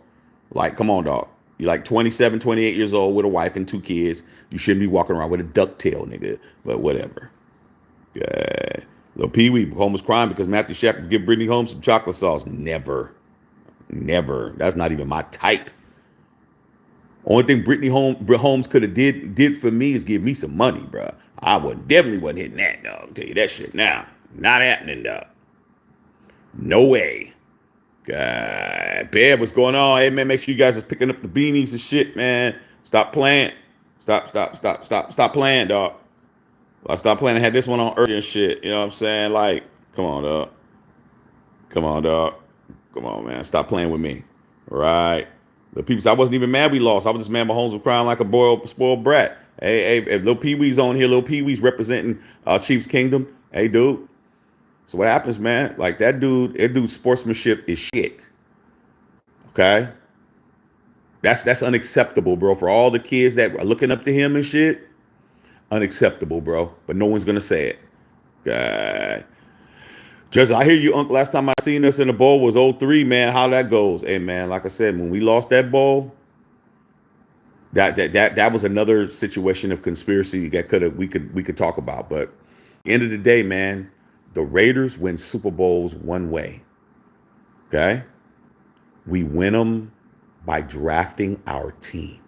Like, come on, dog. You're like 27, 28 years old with a wife and 2 kids. You shouldn't be walking around with a duck tail, nigga. But whatever. Yeah. Little Pee Wee, Holmes crying because Matthew Shaq would give Brittany Holmes some chocolate sauce. Never. Never. That's not even my type. Only thing Brittany Holmes could have did for me is give me some money, bro. I definitely wasn't hitting that, dog. I'll tell you that shit now. Not happening, dog. No way. God, Bev, what's going on? Hey, man, make sure you guys is picking up the beanies and shit, man. Stop playing. Stop playing, dog. I stopped playing. I had this one on earlier and shit. You know what I'm saying? Like, come on, dog. Come on, dog. Come on, man. Stop playing with me. Right. The people, I wasn't even mad we lost. I was just mad Mahomes was crying like a spoiled brat. Hey, if Lil Pee Wee's on here, Lil Pee Wee's representing Chiefs Kingdom. Hey, dude. So what happens, man? Like that dude's sportsmanship is shit. Okay? That's unacceptable, bro. For all the kids that are looking up to him and shit, unacceptable, bro. But no one's gonna say it. God. Just I hear you, Uncle. Last time I seen us in the bowl was '03, man. How that goes. Hey man, like I said, when we lost that bowl, that was another situation of conspiracy that we could talk about. But at the end of the day, man, the Raiders win Super Bowls one way. Okay? We win them by drafting our team.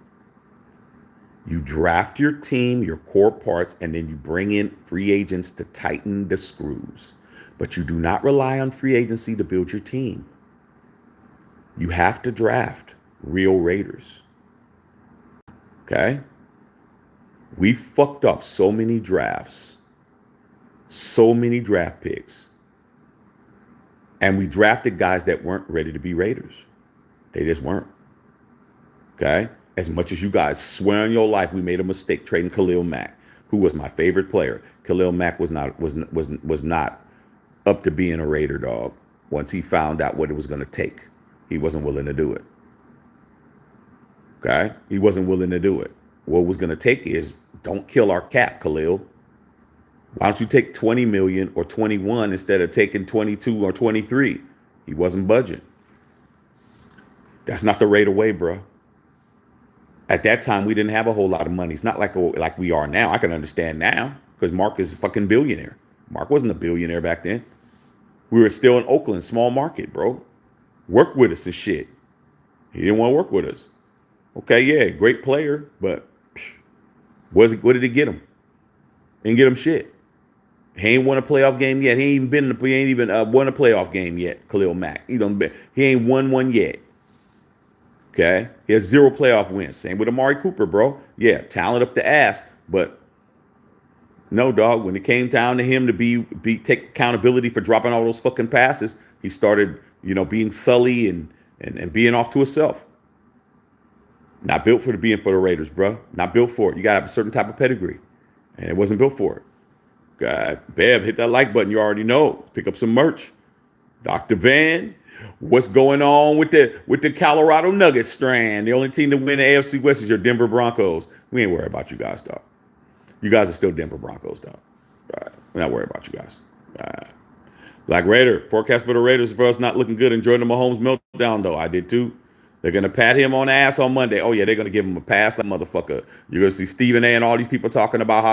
You draft your team, your core parts, and then you bring in free agents to tighten the screws. But you do not rely on free agency to build your team. You have to draft real Raiders. Okay? We fucked up so many drafts, so many draft picks, and we drafted guys that weren't ready to be Raiders. They just weren't. Okay? As much as you guys swear on your life we made a mistake trading Khalil Mack, who was my favorite player. Khalil Mack was not up to being a Raider, dog. Once he found out what it was going to take, he wasn't willing to do it. Okay? He wasn't willing to do it. What it was going to take is don't kill our cap, Khalil. Why don't you take 20 million or 21 instead of taking 22 or 23? He wasn't budging. That's not the Raider way, bro. At that time, we didn't have a whole lot of money. It's not like we are now. I can understand now because Mark is a fucking billionaire. Mark wasn't a billionaire back then. We were still in Oakland, small market, bro. Work with us and shit. He didn't want to work with us. Okay, yeah, great player, but what did he get him? He didn't get him shit. He ain't won a playoff game yet. He ain't even won a playoff game yet. Khalil Mack. He ain't won one yet. Okay, he has 0 playoff wins. Same with Amari Cooper, bro. Yeah, talent up the ass, but no, dog. When it came down to him to take accountability for dropping all those fucking passes, he started, being sully and being off to himself. Not built for being for the Raiders, bro. Not built for it. You gotta have a certain type of pedigree, and it wasn't built for it. God, Bev, hit that like button. You already know. Pick up some merch. Dr. Van, what's going on with the Colorado Nuggets strand? The only team to win the AFC West is your Denver Broncos. We ain't worried about you guys, dog. You guys are still Denver Broncos, dog. All right. We're not worried about you guys. All right. Black Raider, forecast for the Raiders for us not looking good. Enjoying the Mahomes meltdown, though. I did too. They're going to pat him on the ass on Monday. Oh, yeah, they're going to give him a pass, that motherfucker. You're going to see Stephen A. and all these people talking about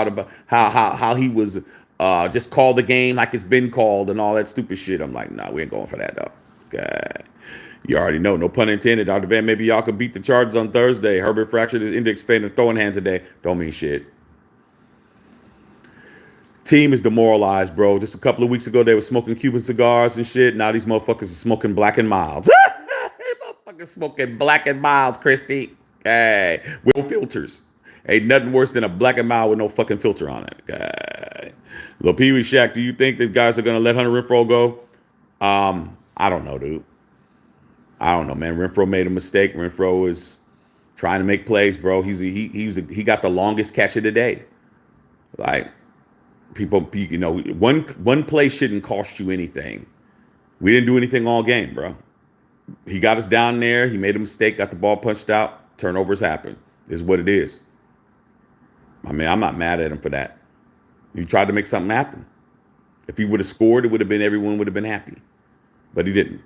how he was just called the game like it's been called and all that stupid shit. I'm like, nah, we ain't going for that, though. God. You already know. No pun intended. Dr. Van, maybe y'all could beat the Chargers on Thursday. Herbert fractured his index finger and throwing hand today. Don't mean shit. Team is demoralized, bro. Just a couple of weeks ago, they were smoking Cuban cigars and shit. Now these motherfuckers are smoking Black and Milds. Motherfuckers smoking Black and Milds, Christy. Okay. With no filters. Ain't nothing worse than a Black and Mild with no fucking filter on it. Okay. Lil Pee Wee Shaq, do you think that guys are going to let Hunter Renfrow go? I don't know, dude. I don't know, man. Renfrow made a mistake. Renfrow is trying to make plays, bro. He got the longest catch of the day. Like, people, one play shouldn't cost you anything. We didn't do anything all game, bro. He got us down there. He made a mistake, got the ball punched out. Turnovers happen. This is what it is. I mean, I'm not mad at him for that. He tried to make something happen. If he would have scored, everyone would have been happy. But he didn't.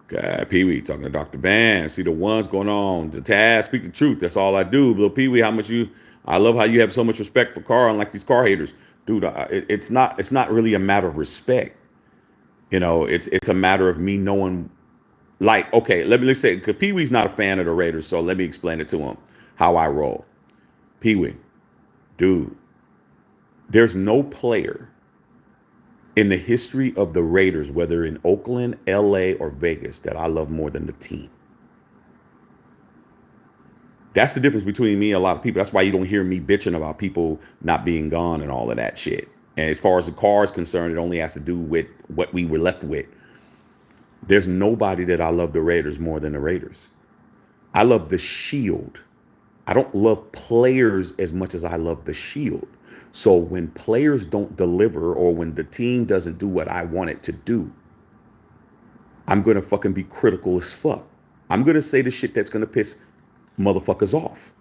God, Pee Wee talking to Dr. Van. See the ones going on. The task, speak the truth. That's all I do. Little Pee Wee, I love how you have so much respect for Carr, unlike these car haters. Dude, it's not really a matter of respect. It's a matter of me knowing, like, okay, let's say, because Pee Wee's not a fan of the Raiders, so let me explain it to him, how I roll. Pee Wee, dude, there's no player in the history of the Raiders, whether in Oakland, LA, or Vegas, that I love more than the team. That's the difference between me and a lot of people. That's why you don't hear me bitching about people not being gone and all of that shit. And as far as the car is concerned, it only has to do with what we were left with. There's nobody that I love the Raiders more than the Raiders. I love the Shield. I don't love players as much as I love the Shield. So when players don't deliver or when the team doesn't do what I want it to do, I'm going to fucking be critical as fuck. I'm going to say the shit that's going to piss motherfuckers off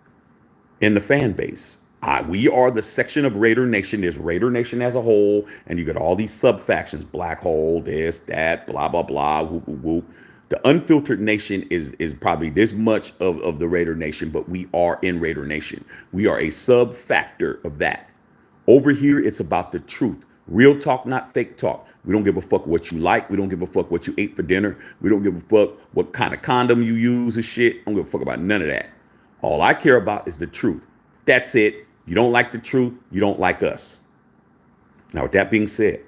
in the fan base. We are the section of Raider Nation. There's Raider Nation as a whole, and you got all these sub factions: Black Hole, this, that, blah, blah, blah, whoop, whoop, whoop. The unfiltered nation is probably this much of the Raider Nation, but we are in Raider Nation. We are a sub factor of that. Over here, it's about the truth. Real talk, not fake talk. We don't give a fuck what you like. We don't give a fuck what you ate for dinner. We don't give a fuck what kind of condom you use and shit. I don't give a fuck about none of that. All I care about is the truth. That's it. You don't like the truth, you don't like us. Now, with that being said,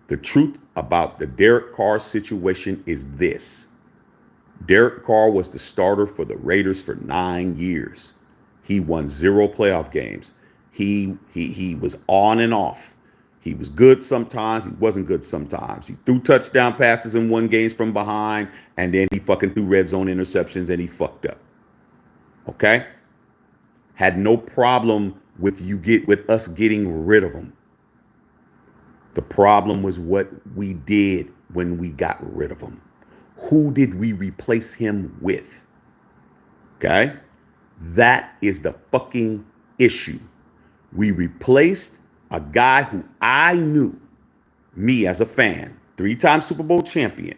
the truth about the Derek Carr situation is this. Derek Carr was the starter for the Raiders for 9 years. He won 0 playoff games. He was on and off. He was good sometimes. He wasn't good sometimes. He threw touchdown passes and won games from behind, and then he fucking threw red zone interceptions and he fucked up. Okay? Had no problem with us getting rid of him. The problem was what we did when we got rid of him. Who did we replace him with? Okay? That is the fucking issue. We replaced a guy who I knew, me as a fan, 3-time Super Bowl champion,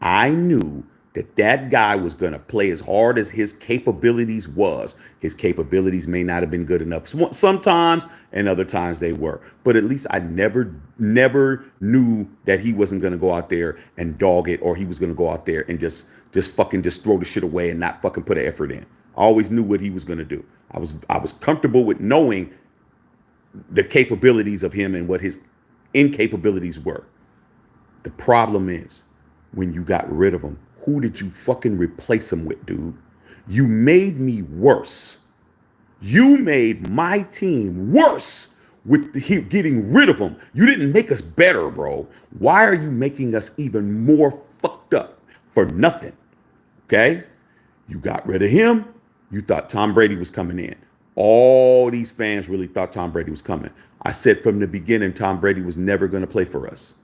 I knew that guy was going to play as hard as his capabilities was. His capabilities may not have been good enough sometimes, and other times they were. But at least I never knew that he wasn't going to go out there and dog it, or he was going to go out there and just throw the shit away and not fucking put an effort in. I always knew what he was going to do. I was comfortable with knowing the capabilities of him and what his incapabilities were. The problem is, when you got rid of him, who did you fucking replace him with, dude? You made me worse. You made my team worse with getting rid of him. You didn't make us better, bro. Why are you making us even more fucked up for nothing? Okay? You got rid of him. You thought Tom Brady was coming in. All these fans really thought Tom Brady was coming. I said from the beginning, Tom Brady was never going to play for us.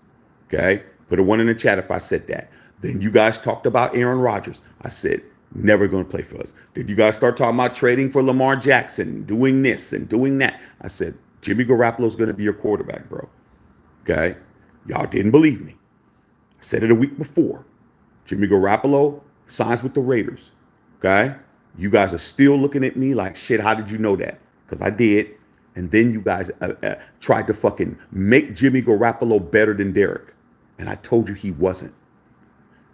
Okay? Put a 1 in the chat if I said that. Then you guys talked about Aaron Rodgers. I said, never going to play for us. Did you guys start talking about trading for Lamar Jackson, doing this and doing that? I said, Jimmy Garoppolo's going to be your quarterback, bro. Okay? Y'all didn't believe me. I said it a week before. Jimmy Garoppolo signs with the Raiders. Okay? You guys are still looking at me like, shit, how did you know that? Because I did. And then you guys tried to fucking make Jimmy Garoppolo better than Derek. And I told you he wasn't.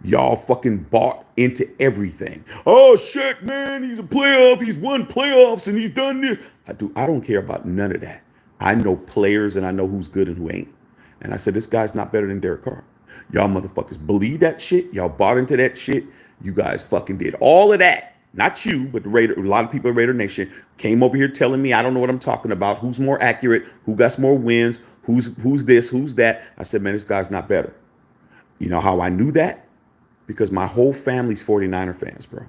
Y'all fucking bought into everything. Oh shit, man, he's a playoff. He's won playoffs and he's done this. I don't care about none of that. I know players and I know who's good and who ain't. And I said, this guy's not better than Derek Carr. Y'all motherfuckers believe that shit. Y'all bought into that shit. You guys fucking did all of that. Not you, but a lot of people in Raider Nation came over here telling me I don't know what I'm talking about. Who's more accurate? Who got more wins? Who's this? Who's that? I said, man, this guy's not better. You know how I knew that? Because my whole family's 49er fans, bro.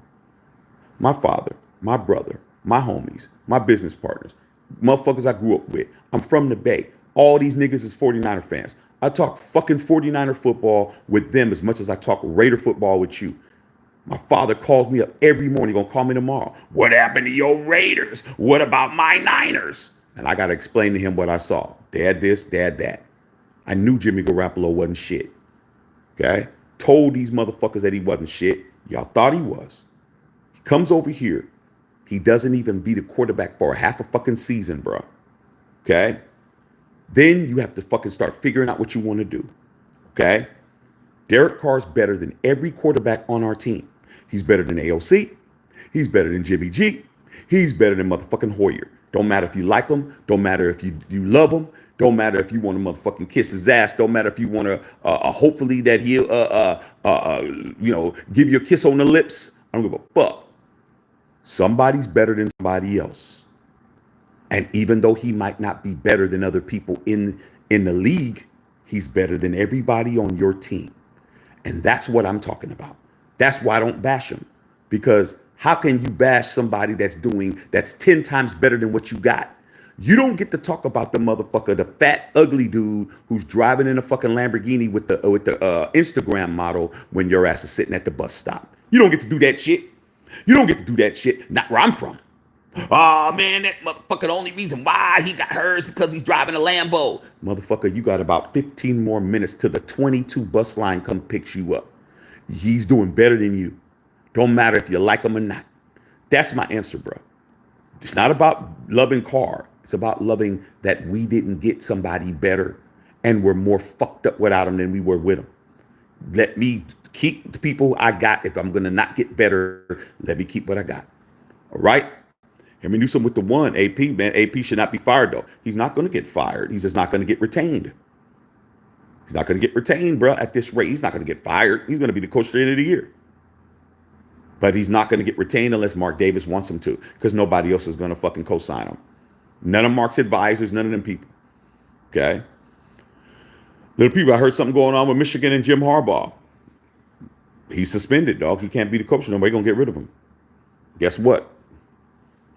My father, my brother, my homies, my business partners, motherfuckers I grew up with. I'm from the Bay. All these niggas is 49er fans. I talk fucking 49er football with them as much as I talk Raider football with you. My father calls me up every morning. He's gonna call me tomorrow. What happened to your Raiders? What about my Niners? And I gotta explain to him what I saw. Dad this, dad that. I knew Jimmy Garoppolo wasn't shit. Okay? Told these motherfuckers that he wasn't shit. Y'all thought he was. He comes over here. He doesn't even beat a quarterback for a half a fucking season, bro. Okay? Then you have to fucking start figuring out what you want to do. Okay? Derek Carr's better than every quarterback on our team. He's better than AOC. He's better than Jimmy G. He's better than motherfucking Hoyer. Don't matter if you like him. Don't matter if you love him. Don't matter if you want to motherfucking kiss his ass. Don't matter if you want to hopefully that he'll give you a kiss on the lips. I don't give a fuck. Somebody's better than somebody else. And even though he might not be better than other people in the league, he's better than everybody on your team. And that's what I'm talking about. That's why I don't bash him. Because how can you bash somebody that's 10 times better than what you got? You don't get to talk about the motherfucker, the fat, ugly dude who's driving in a fucking Lamborghini with the Instagram model when your ass is sitting at the bus stop. You don't get to do that shit. You don't get to do that shit. Not where I'm from. Oh man, that motherfucker, the only reason why he got hers because he's driving a Lambo. Motherfucker, you got about 15 more minutes till the 22 bus line come picks you up. He's doing better than you. Don't matter if you like him or not. That's my answer, bro. It's not about loving Carr. It's about loving that we didn't get somebody better and we're more fucked up without him than we were with him. Let me keep the people I got. If I'm going to not get better, let me keep what I got. All right? Henry Newsom with the one. AP, man. AP should not be fired, though. He's not going to get fired. He's just not going to get retained. He's not going to get retained, bro, at this rate. He's not going to get fired. He's going to be the coach at the end of the year. But he's not going to get retained unless Mark Davis wants him to, because nobody else is going to fucking co-sign him. None of Mark's advisors, none of them people. Okay? Little people, I heard something going on with Michigan and Jim Harbaugh. He's suspended, dog. He can't be the coach. Nobody's going to get rid of him. Guess what?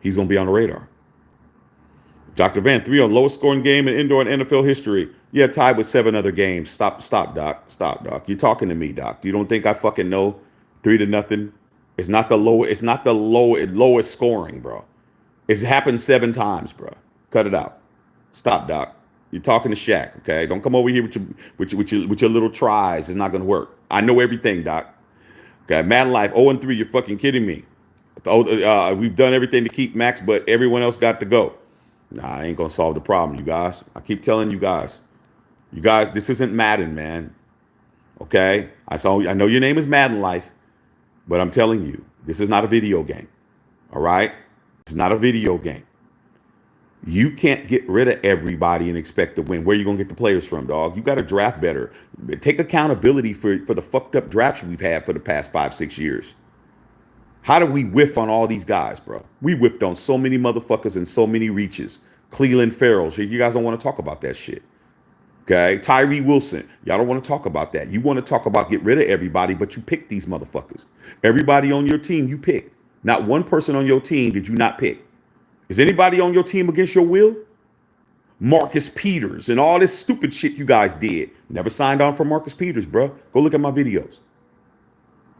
He's going to be on the radar. Dr. Van, 3-0, lowest scoring game in indoor and NFL history. Yeah, tied with 7 other games. Stop, Doc. Stop, Doc. You're talking to me, Doc. You don't think I fucking know? 3-0. It's not the lowest scoring, bro. It's happened 7 times, bro. Cut it out. Stop, Doc. You're talking to Shaq, okay? Don't come over here with your little tries. It's not going to work. I know everything, Doc. Okay, Mad Life, 0-3. You're fucking kidding me. We've done everything to keep Max, but everyone else got to go. Nah, I ain't going to solve the problem, you guys. I keep telling you guys. You guys, this isn't Madden, man. Okay? I know your name is Madden Life, but I'm telling you, this is not a video game. All right? It's not a video game. You can't get rid of everybody and expect to win. Where are you going to get the players from, dog? You got to draft better. Take accountability for the fucked up drafts we've had for the past 5-6 years. How do we whiff on all these guys, bro? We whiffed on so many motherfuckers and so many reaches. Cleveland Farrell. You guys don't want to talk about that shit. Okay? Tyree Wilson. Y'all don't want to talk about that. You want to talk about get rid of everybody, but you pick these motherfuckers. Everybody on your team, you pick. Not one person on your team did you not pick. Is anybody on your team against your will? Marcus Peters and all this stupid shit you guys did. Never signed on for Marcus Peters, bro. Go look at my videos.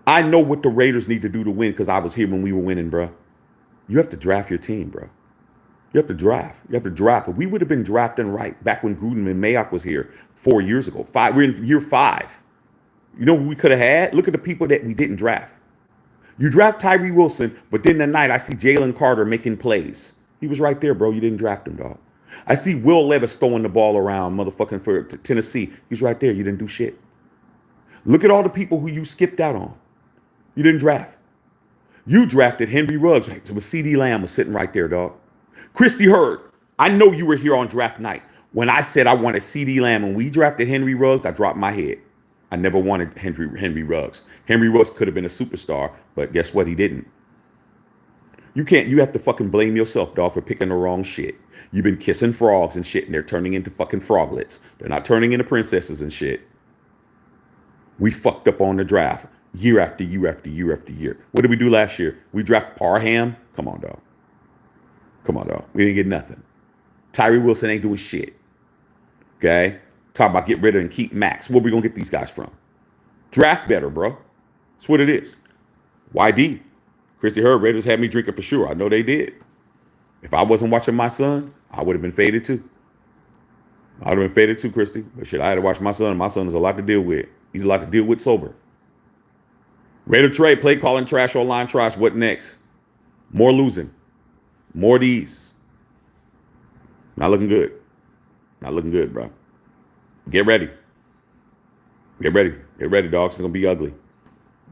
I know what the Raiders need to do to win because I was here when we were winning, bro. You have to draft your team, bro. You have to draft. You have to draft. If we would have been drafting right back when Gruden and Mayock was here 4 years ago. We're in year 5. You know who we could have had? Look at the people that we didn't draft. You draft Tyree Wilson, but then tonight I see Jalen Carter making plays. He was right there, bro. You didn't draft him, dog. I see Will Levis throwing the ball around, motherfucking for Tennessee. He's right there. You didn't do shit. Look at all the people who you skipped out on. You didn't draft. You drafted Henry Ruggs. Right? So CeeDee Lamb was sitting right there, dog. Christy Hurd. I know you were here on draft night. When I said I wanted CeeDee Lamb and we drafted Henry Ruggs, I dropped my head. I never wanted Henry Ruggs. Henry Ruggs could have been a superstar, but guess what? He didn't. You have to fucking blame yourself, dog, for picking the wrong shit. You've been kissing frogs and shit, and they're turning into fucking froglets. They're not turning into princesses and shit. We fucked up on the draft year after year after year after year. What did we do last year? We draft Parham. Come on, dog. Come on, dog. We didn't get nothing. Tyree Wilson ain't doing shit. Okay? Talk about get rid of and keep Max. Where we going to get these guys from? Draft better, bro. That's what it is. YD. Christy Hurd, Raiders had me drinking for sure. I know they did. If I wasn't watching my son, I would have been faded too. I would have been faded too, Christy. But shit, I had to watch my son. My son has a lot to deal with. He's a lot to deal with sober. Raider trade, play calling trash, online trash. What next? More losing. More these. Not looking good. Not looking good, bro. Get ready. Get ready. Get ready, dog. It's going to be ugly.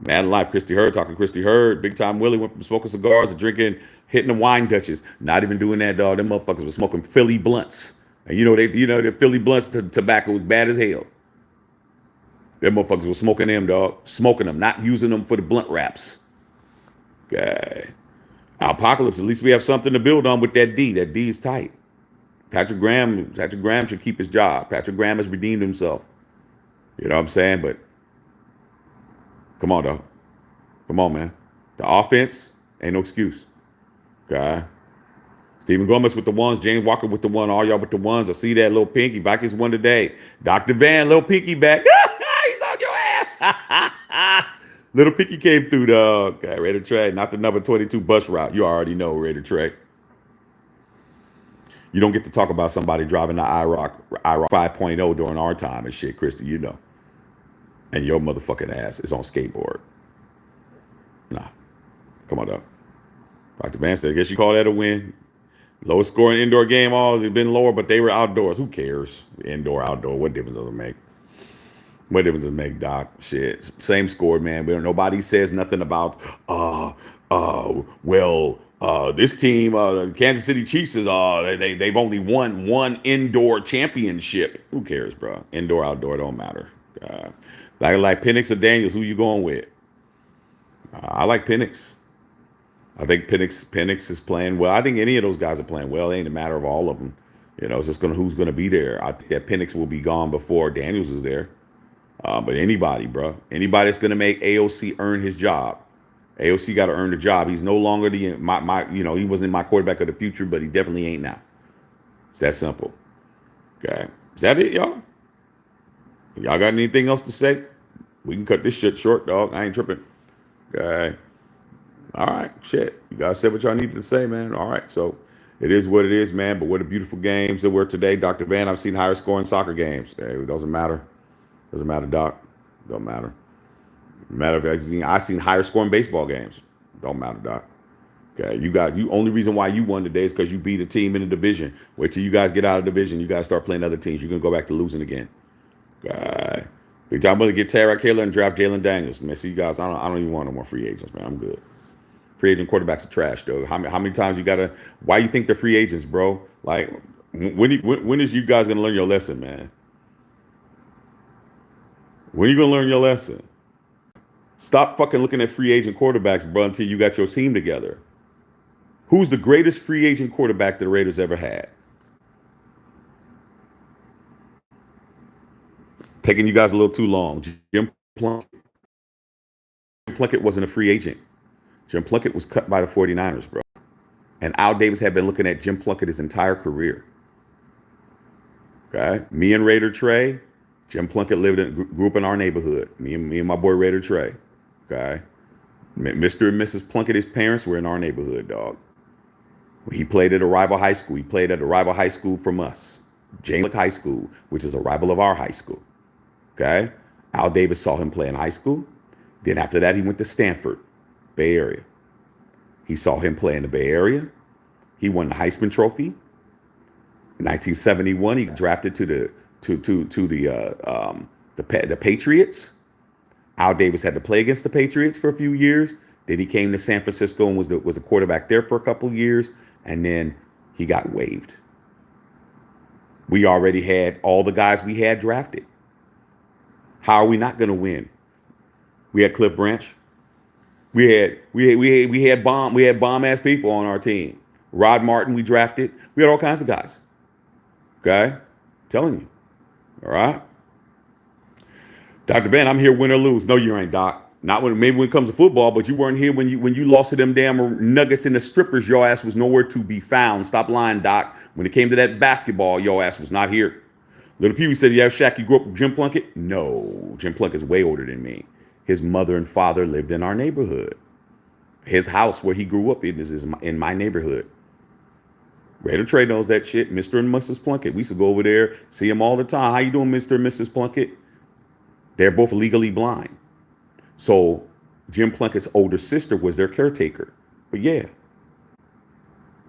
Man Life, Christy Hurd, talking Christy Hurd. Big Time Willie went from smoking cigars to drinking, hitting the wine Dutches. Not even doing that, dog. Them motherfuckers were smoking Philly blunts. And the Philly blunts, the tobacco was bad as hell. Them motherfuckers were smoking them, dog. Smoking them, not using them for the blunt wraps. Okay. Apocalypse, at least we have something to build on with that D. That D is tight. Patrick Graham should keep his job. Patrick Graham has redeemed himself. You know what I'm saying? But come on, though. Come on, man. The offense ain't no excuse. Okay. Stephen Gomez with the ones, James Walker with the one, all y'all with the ones. I see that little pinky. Vikings won today. Dr. Van, little pinky back. He's on your ass. Little pinky came through, dog. Okay, Raider Trey, not the number 22 bus route. You already know, Raider Trey. You don't get to talk about somebody driving the IROC 5.0 during our time and shit, Christy, you know. And your motherfucking ass is on skateboard. Nah. Come on, dog. Dr. Van said, I guess you call that a win. Lowest scoring indoor game, they've been lower, but they were outdoors. Who cares? Indoor, outdoor, what difference does it make? What difference does it make, Doc? Shit. Same score, man. But nobody says nothing about, this team, Kansas City Chiefs, they've only won one indoor championship. Who cares, bro? Indoor, outdoor, don't matter. Like Penix or Daniels, who you going with? I like Penix. I think Penix is playing well. I think any of those guys are playing well. It ain't a matter of all of them. You know, it's just who's gonna be there. I think that Penix will be gone before Daniels is there. But anybody, bro, anybody that's gonna make AOC earn his job. AOC got to earn the job. He's no longer he wasn't my quarterback of the future, but he definitely ain't now. It's that simple. Okay, is that it, y'all? Y'all got anything else to say? We can cut this shit short, dog. I ain't tripping. Okay. All right, shit. You guys said what y'all needed to say, man. All right, so it is what it is, man. But what a beautiful games that were today, Dr. Van. I've seen higher scoring soccer games. Okay, it doesn't matter. Doesn't matter, Doc. Don't matter. Matter of fact, I've seen higher scoring baseball games. Don't matter, Doc. Okay, you only reason why you won today is because you beat a team in the division. Wait till you guys get out of the division. You guys start playing other teams. You're gonna go back to losing again. Okay. Big time. I'm gonna get Tyrod Taylor and draft Jalen Daniels. Man, see you guys. I don't even want no more free agents, man. I'm good. Free agent quarterbacks are trash, though. How many times you gotta? Why you think they're free agents, bro? Like, when is you guys gonna learn your lesson, man? When are you gonna learn your lesson? Stop fucking looking at free agent quarterbacks, bro, until you got your team together. Who's the greatest free agent quarterback the Raiders ever had? Taking you guys a little too long. Jim Plunkett wasn't a free agent. Jim Plunkett was cut by the 49ers, bro. And Al Davis had been looking at Jim Plunkett his entire career. Okay? Me and Raider Trey, Jim Plunkett grew up in our neighborhood. Me and my boy Raider Trey. Okay? Mr. and Mrs. Plunkett, his parents were in our neighborhood, dog. He played at a rival high school. He played at a rival high school from us, James High School, which is a rival of our high school. Okay? Al Davis saw him play in high school. Then after that, he went to Stanford, Bay Area. He saw him play in the Bay Area. He won the Heisman Trophy. In 1971, he got drafted to the Patriots. Al Davis had to play against the Patriots for a few years. Then he came to San Francisco and was the quarterback there for a couple of years. And then he got waived. We already had all the guys we had drafted. How are we not going to win? We had Cliff Branch. We had bomb ass people on our team. Rod Martin we drafted. We had all kinds of guys. Okay? Telling you. All right? Dr. Van, I'm here win or lose. No, you ain't, Doc. Not maybe when it comes to football, but you weren't here when you lost to them damn Nuggets and the strippers. Your ass was nowhere to be found. Stop lying, Doc. When it came to that basketball, your ass was not here. Little Pee Wee said, yeah, Shaq, you grew up with Jim Plunkett? No, Jim Plunkett's way older than me. His mother and father lived in our neighborhood. His house where he grew up is in my neighborhood. Raider Trey knows that shit. Mr. and Mrs. Plunkett. We used to go over there, see him all the time. How you doing, Mr. and Mrs. Plunkett? They're both legally blind. So Jim Plunkett's older sister was their caretaker. But yeah.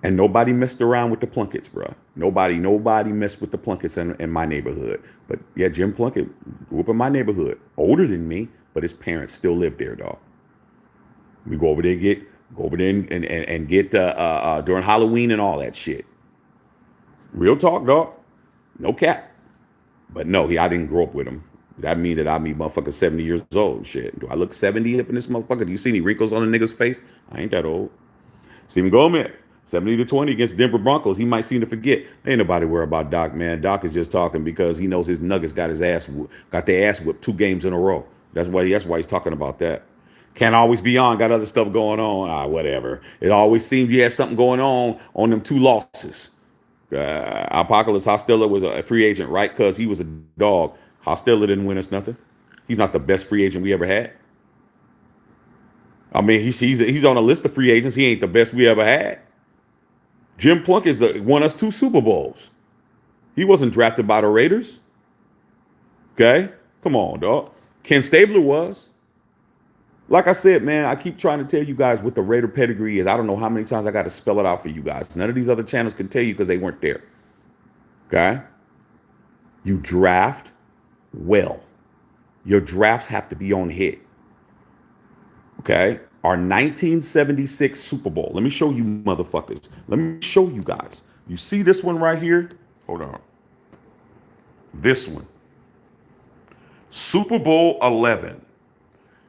And nobody messed around with the Plunkett's, bro. Nobody messed with the Plunkett's in my neighborhood. But yeah, Jim Plunkett grew up in my neighborhood. Older than me, but his parents still live there, dog. We go over there and get during Halloween and all that shit. Real talk, dog. No cap. But no, I didn't grow up with him. That mean that I be motherfucker 70 years old and shit. Do I look 70 up in this motherfucker? Do you see any wrinkles on a nigga's face? I ain't that old. Steven Gomez, 70-20 against Denver Broncos. He might seem to forget. Ain't nobody worried about Doc, man. Doc is just talking because he knows his Nuggets got their ass whipped 2 games in a row. That's why he's talking about that. Can't always be on. Got other stuff going on. Whatever. It always seems you had something going on them 2 losses. Apocalypse Hostella was a free agent, right? Because he was a dog. Hostella didn't win us nothing. He's not the best free agent we ever had. I mean, he's on a list of free agents. He ain't the best we ever had. Jim Plunkett won us 2 Super Bowls. He wasn't drafted by the Raiders. Okay? Come on, dog. Ken Stabler was. Like I said, man, I keep trying to tell you guys what the Raider pedigree is. I don't know how many times I got to spell it out for you guys. None of these other channels can tell you because they weren't there. Okay? You draft well. Your drafts have to be on hit. Okay? Our 1976 Super Bowl. Let me show you motherfuckers. Let me show you guys. You see this one right here? Hold on. This one. Super Bowl 11.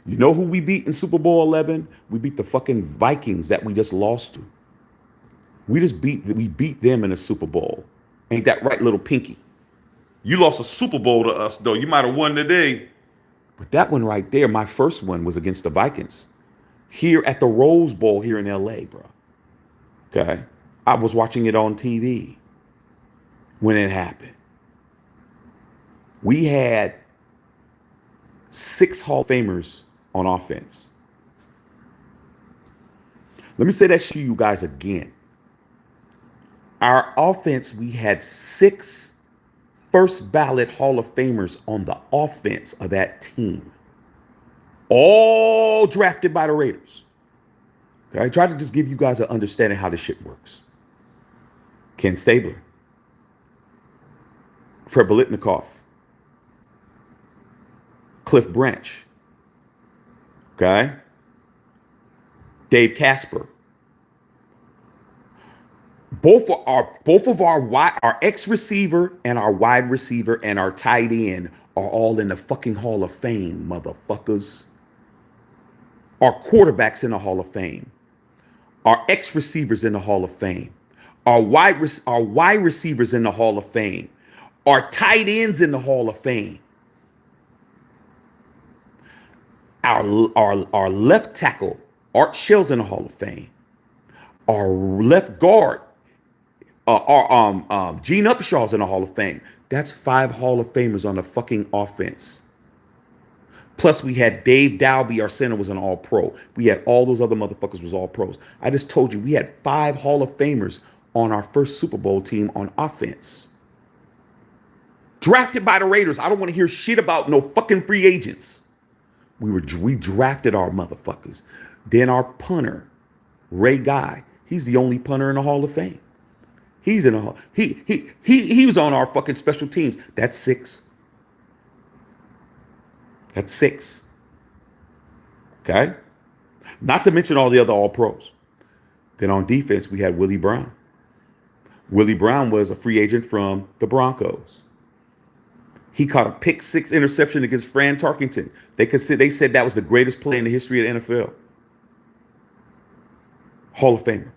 You know who we beat in Super Bowl 11? We beat the fucking Vikings that we just lost to. We beat them in a Super Bowl. Ain't that right, little pinky? You lost a Super Bowl to us, though. You might have won today. But that one right there, my first one was against the Vikings. Here at the Rose Bowl here in LA, bro. Okay? I was watching it on TV when it happened. We had 6 Hall of Famers on offense. Let me say that to you guys again. Our offense, we had 6 first ballot Hall of Famers on the offense of that team. All drafted by the Raiders. Okay, I tried to just give you guys an understanding how this shit works. Ken Stabler. Fred Biletnikoff. Cliff Branch. Okay? Dave Casper. Both of our X receiver and our wide receiver and our tight end are all in the fucking Hall of Fame, motherfuckers. Our quarterbacks in the Hall of Fame. Our X receivers in the Hall of Fame. Our wide receivers in the Hall of Fame. Our tight ends in the Hall of Fame. Our left tackle, Art Shell's in the Hall of Fame. Our left guard, Gene Upshaw's in the Hall of Fame. That's 5 Hall of Famers on the fucking offense. Plus, we had Dave Dalby, our center, was an all-pro. We had all those other motherfuckers was all-pros. I just told you, we had 5 Hall of Famers on our first Super Bowl team on offense. Drafted by the Raiders. I don't want to hear shit about no fucking free agents. We drafted our motherfuckers. Then our punter, Ray Guy, he's the only punter in the Hall of Fame. He's in a he was on our fucking special teams. That's 6. That's 6. Okay? Not to mention all the other all-pros. Then on defense, we had Willie Brown. Willie Brown was a free agent from the Broncos. He caught a pick 6 interception against Fran Tarkenton. They said that was the greatest play in the history of the NFL. Hall of Famer.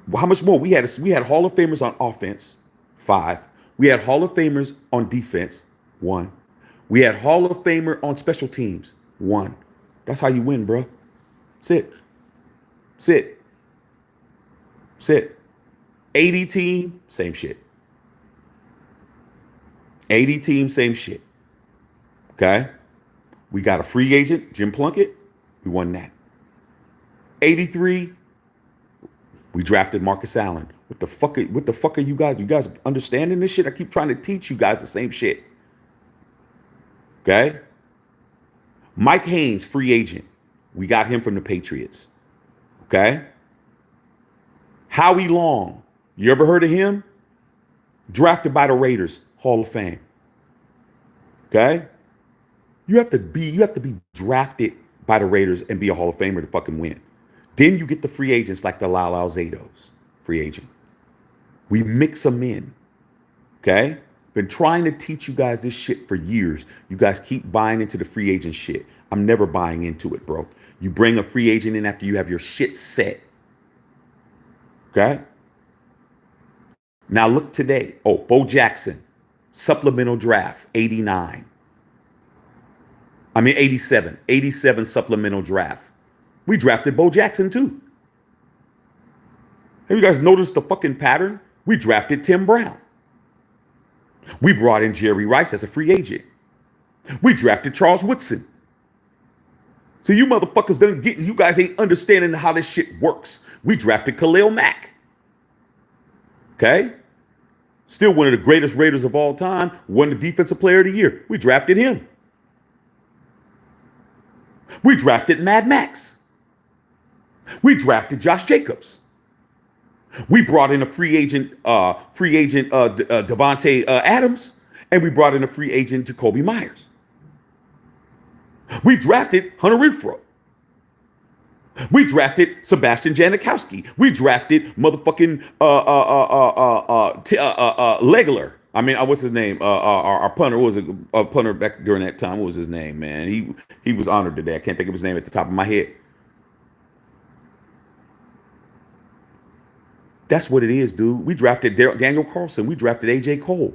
Well, how much more? We had Hall of Famers on offense, 5. We had Hall of Famers on defense, 1. We had Hall of Famer on special teams, 1. That's how you win, bro. Sit. 80 team, same shit. 80 team, same shit. Okay? We got a free agent, Jim Plunkett. We won that. 83, we drafted Marcus Allen. What the fuck are you guys? You guys understanding this shit? I keep trying to teach you guys the same shit. Okay? Mike Haynes, free agent. We got him from the Patriots. Okay? Howie Long. You ever heard of him? Drafted by the Raiders, Hall of Fame. Okay? You have to be drafted by the Raiders and be a Hall of Famer to fucking win. Then you get the free agents like the Lala Alzados, free agent. We mix them in. Okay? Been trying to teach you guys this shit for years. You guys keep buying into the free agent shit. I'm never buying into it, bro. You bring a free agent in after you have your shit set. Okay? Now look today. Oh, Bo Jackson, supplemental draft, 89. I mean, 87. 87 supplemental draft. We drafted Bo Jackson too. Have you guys noticed the fucking pattern? We drafted Tim Brown. We brought in Jerry Rice as a free agent. We drafted Charles Woodson. So you motherfuckers don't get, you guys ain't understanding how this shit works. We drafted Khalil Mack. Okay? Still one of the greatest Raiders of all time, won the Defensive Player of the Year. We drafted him. We drafted Mad Max. We drafted Josh Jacobs. We brought in a free agent Devontae Adams, and we brought in a free agent Jacoby Myers. We drafted Hunter Renfrow. We drafted Sebastian Janikowski. We drafted motherfucking Legler. I mean, what's his name? Our punter. What was it? Punter back during that time. What was his name, man? He was honored today. I can't think of his name at the top of my head. That's what it is, dude. We drafted Daniel Carlson. We drafted AJ Cole.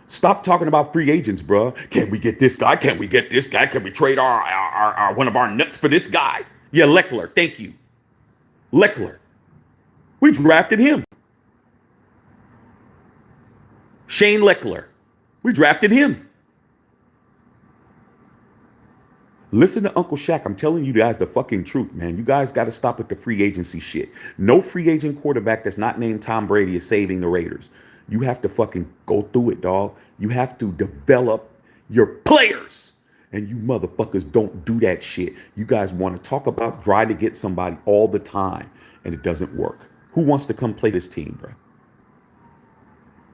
Stop talking about free agents, bro. Can we get this guy? Can we get this guy? Can we trade our one of our nuts for this guy? Yeah, Leckler. Thank you. Leckler. We drafted him. Shane Leckler. We drafted him. Listen to Uncle Shaq. I'm telling you guys the fucking truth, man. You guys got to stop with the free agency shit. No free agent quarterback that's not named Tom Brady is saving the Raiders. You have to fucking go through it, dog. You have to develop your players. And you motherfuckers don't do that shit. You guys want to talk about try to get somebody all the time, and it doesn't work. Who wants to come play this team, bro?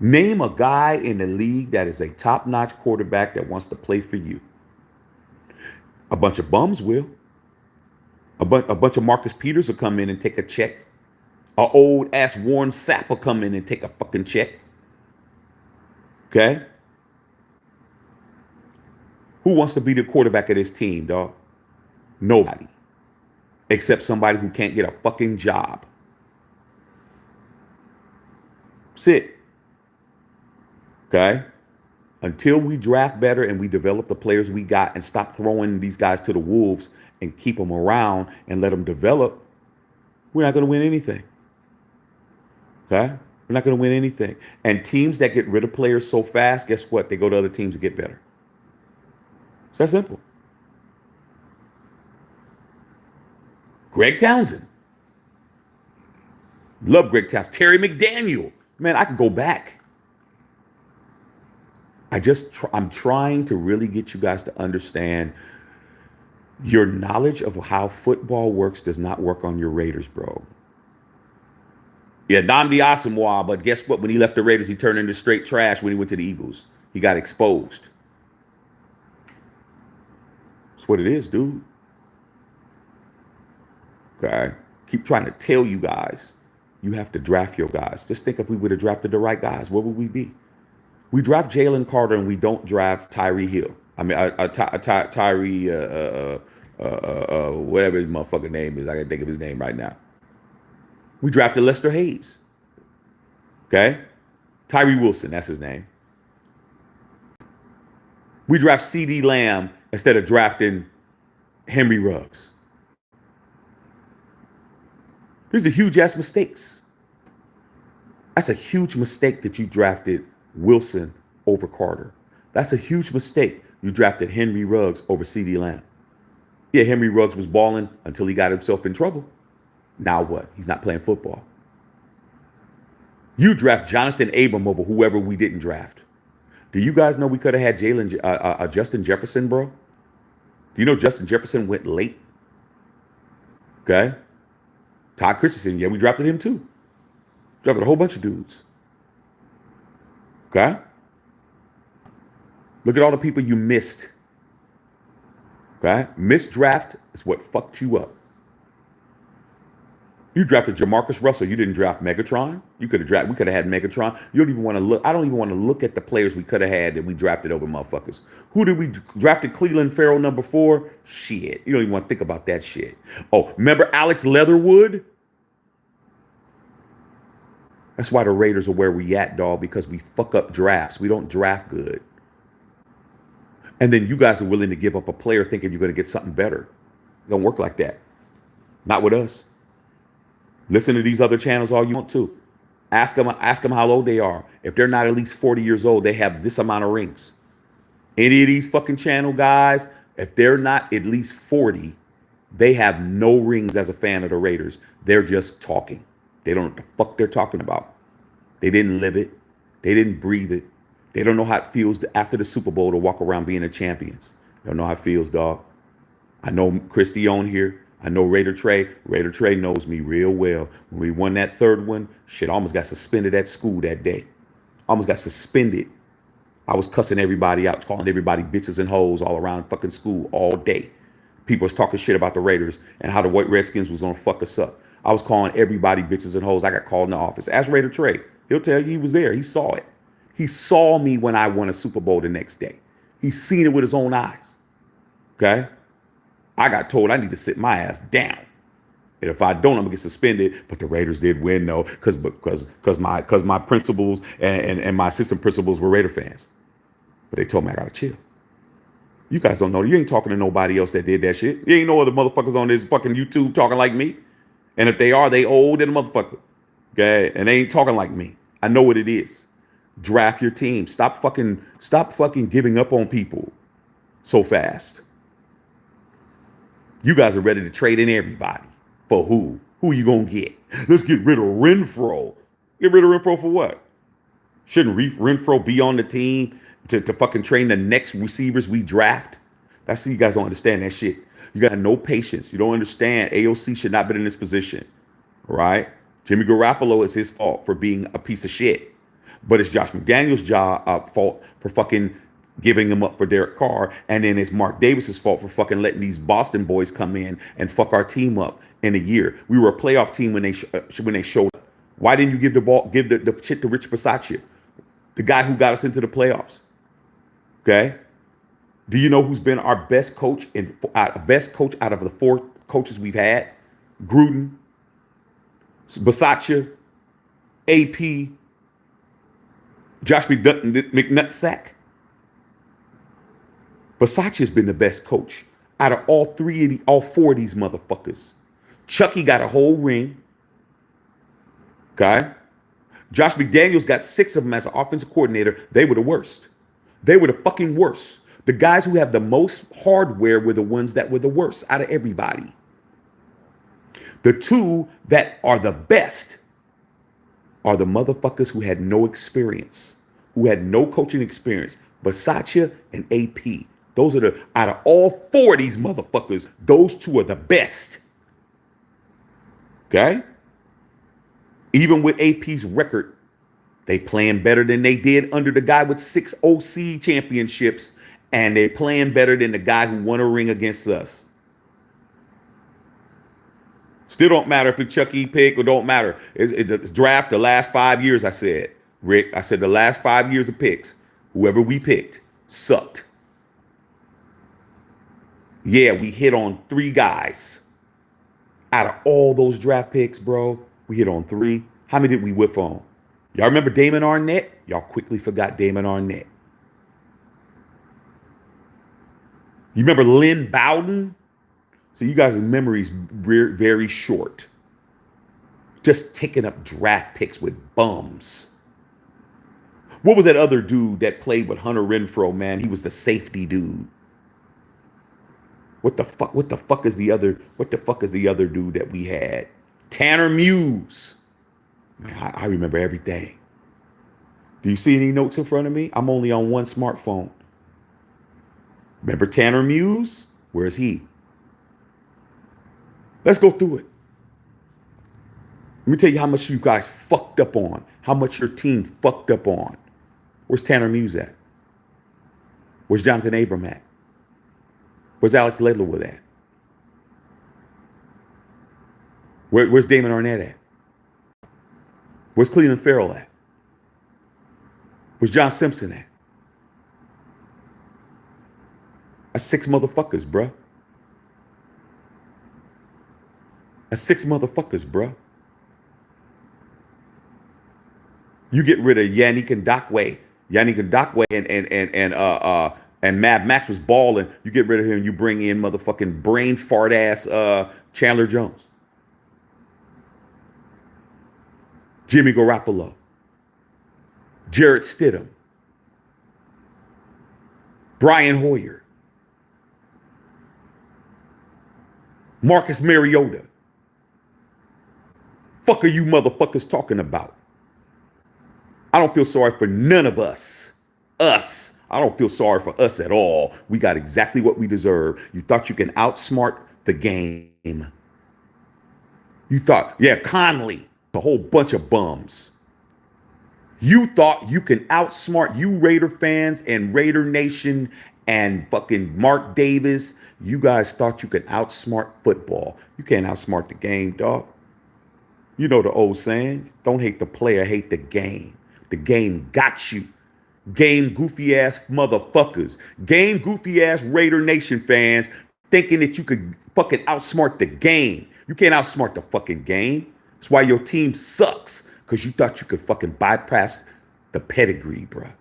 Name a guy in the league that is a top-notch quarterback that wants to play for you. A bunch of bums will. A bunch of Marcus Peters will come in and take a check. A old ass Warren Sapp will come in and take a fucking check. Okay? Who wants to be the quarterback of this team, dog? Nobody. Except somebody who can't get a fucking job. Sit. Okay? Until we draft better and we develop the players we got and stop throwing these guys to the wolves and keep them around and let them develop, we're not going to win anything. Okay? We're not going to win anything. And teams that get rid of players so fast, guess what? They go to other teams to get better. It's that simple. Greg Townsend. Love Greg Townsend. Terry McDaniel. Man, I can go back. I'm trying to really get you guys to understand your knowledge of how football works does not work on your Raiders, bro. Yeah, Nnamdi Asomugha, but guess what? When he left the Raiders, he turned into straight trash when he went to the Eagles. He got exposed. That's what it is, dude. Okay? Keep trying to tell you guys you have to draft your guys. Just think if we would have drafted the right guys, where would we be? We draft Jalen Carter and we don't draft Tyree Hill. I mean, Tyree, whatever his motherfucking name is. I can't think of his name right now. We drafted Lester Hayes. Okay? Tyree Wilson, that's his name. We draft CeeDee Lamb instead of drafting Henry Ruggs. These are huge-ass mistakes. That's a huge mistake that you drafted Wilson over Carter. That's a huge mistake. You drafted Henry Ruggs over CeeDee Lamb. Yeah, Henry Ruggs was balling until he got himself in trouble. Now what? He's not playing football. You draft Jonathan Abram over whoever we didn't draft. Do you guys know we could have had Justin Jefferson, bro? Do you know Justin Jefferson went late? Okay. Todd Christensen, yeah, we drafted him too. Drafted a whole bunch of dudes. Okay? Look at all the people you missed. Okay? Missed draft is what fucked you up. You drafted Jamarcus Russell. You didn't draft Megatron. You could have drafted. We could have had Megatron. You don't even want to look. I don't even want to look at the players we could have had that we drafted over motherfuckers. Who did we drafted? Cleveland Farrell #4. Shit. You don't even want to think about that shit. Oh, remember Alex Leatherwood? That's why the Raiders are where we at, dog. Because we fuck up drafts. We don't draft good. And then you guys are willing to give up a player thinking you're going to get something better. It don't work like that. Not with us. Listen to these other channels all you want to. Ask them how old they are. If they're not at least 40 years old, they have this amount of rings. Any of these fucking channel guys, if they're not at least 40, they have no rings as a fan of the Raiders. They're just talking. They don't know what the fuck they're talking about. They didn't live it. They didn't breathe it. They don't know how it feels after the Super Bowl to walk around being the champions. They don't know how it feels, dog. I know Christy on here. I know Raider Trey. Raider Trey knows me real well. When we won that third one, shit, I almost got suspended at school that day. Almost got suspended. I was cussing everybody out, calling everybody bitches and hoes all around fucking school all day. People was talking shit about the Raiders and how the White Redskins was going to fuck us up. I was calling everybody bitches and hoes. I got called in the office. Ask Raider Trey. He'll tell you he was there. He saw it. He saw me when I won a Super Bowl the next day. He's seen it with his own eyes. Okay? I got told I need to sit my ass down. And if I don't, I'm gonna get suspended. But the Raiders did win though, because my principals and my assistant principals were Raider fans. But they told me I gotta chill. You guys don't know. You ain't talking to nobody else that did that shit. You ain't no other motherfuckers on this fucking YouTube talking like me. And if they are, they old and a motherfucker. Okay? And they ain't talking like me. I know what it is. Draft your team. Stop fucking giving up on people so fast. You guys are ready to trade in everybody. For who? Who you gonna get? Let's get rid of Renfro. Get rid of Renfro for what? Shouldn't Renfro be on the team to fucking train the next receivers we draft? That's you guys don't understand that shit. You got no patience. You don't understand. AOC should not be in this position. All right? Jimmy Garoppolo is his fault for being a piece of shit. But it's Josh McDaniels' fault for fucking giving him up for Derek Carr, and then it's Mark Davis's fault for fucking letting these Boston boys come in and fuck our team up in a year. We were a playoff team when they showed up. Why didn't you give the shit to Rich Bisaccia, the guy who got us into the playoffs? Okay, do you know who's been our best coach out of the 4 coaches we've had? Gruden, Bisaccia, AP, Josh McNutsack. Bisaccia's been the best coach out of all 4 of these motherfuckers. Chucky got a whole ring. Okay? Josh McDaniels got 6 of them as an offensive coordinator. They were the worst. They were the fucking worst. The guys who have the most hardware were the ones that were the worst out of everybody. The 2 that are the best are the motherfuckers who had no experience, who had no coaching experience. Bisaccia and AP. Those are out of all 4 of these motherfuckers, those 2 are the best. Okay? Even with AP's record, they playing better than they did under the guy with 6 OC championships, and they're playing better than the guy who won a ring against us. Still don't matter if it's Chucky pick or don't matter. It's draft the last 5 years, I said. Rick, I said the last 5 years of picks, whoever we picked sucked. Yeah, we hit on 3 guys. Out of all those draft picks, bro, we hit on 3. How many did we whiff on? Y'all remember Damon Arnett? Y'all quickly forgot Damon Arnett. You remember Lynn Bowden? So you guys' memory's very short. Just taking up draft picks with bums. What was that other dude that played with Hunter Renfrow, man? He was the safety dude. What the fuck is the other dude that we had? Tanner Muse. Man, I remember everything. Do you see any notes in front of me? I'm only on 1 smartphone. Remember Tanner Muse? Where is he? Let's go through it. Let me tell you how much you guys fucked up on. How much your team fucked up on. Where's Tanner Muse at? Where's Jonathan Abram at? Where's Alex Leatherwood at? Where's Damon Arnett at? Where's Cleveland Farrell at? Where's John Simpson at? That's 6 motherfuckers, bruh. That's 6 motherfuckers, bruh. You get rid of Yannick Ngakoue. Yannick Ngakoue and Mad Max was balling. You get rid of him, you bring in motherfucking brain fart ass Chandler Jones. Jimmy Garoppolo. Jarrett Stidham. Brian Hoyer. Marcus Mariota. Fuck are you motherfuckers talking about? I don't feel sorry for none of us. Us. I don't feel sorry for us at all. We got exactly what we deserve. You thought you can outsmart the game. You thought, yeah, Conley, a whole bunch of bums. You thought you can outsmart you Raider fans and Raider Nation and fucking Mark Davis. You guys thought you could outsmart football. You can't outsmart the game, dog. You know the old saying, don't hate the player, hate the game. The game got you. Game goofy ass motherfuckers. Game goofy ass Raider Nation fans thinking that you could fucking outsmart the game. You can't outsmart the fucking game. That's why your team sucks. Because you thought you could fucking bypass the pedigree, bruh.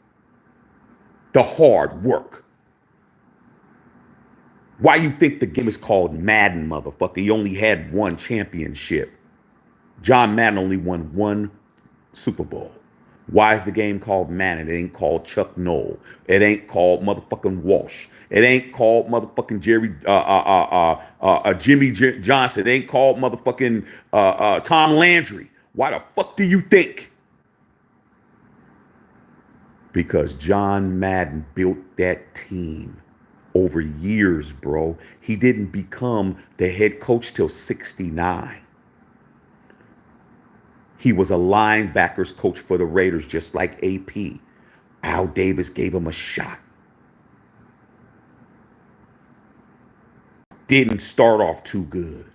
The hard work. Why you think the game is called Madden, motherfucker? He only had 1 championship. John Madden only won 1 Super Bowl. Why is the game called Madden? It ain't called Chuck Noll. It ain't called motherfucking Walsh. It ain't called motherfucking Jimmy Johnson. It ain't called motherfucking Tom Landry. Why the fuck do you think? Because John Madden built that team over years, bro. He didn't become the head coach till 69. He was a linebackers coach for the Raiders, just like AP. Al Davis gave him a shot. Didn't start off too good.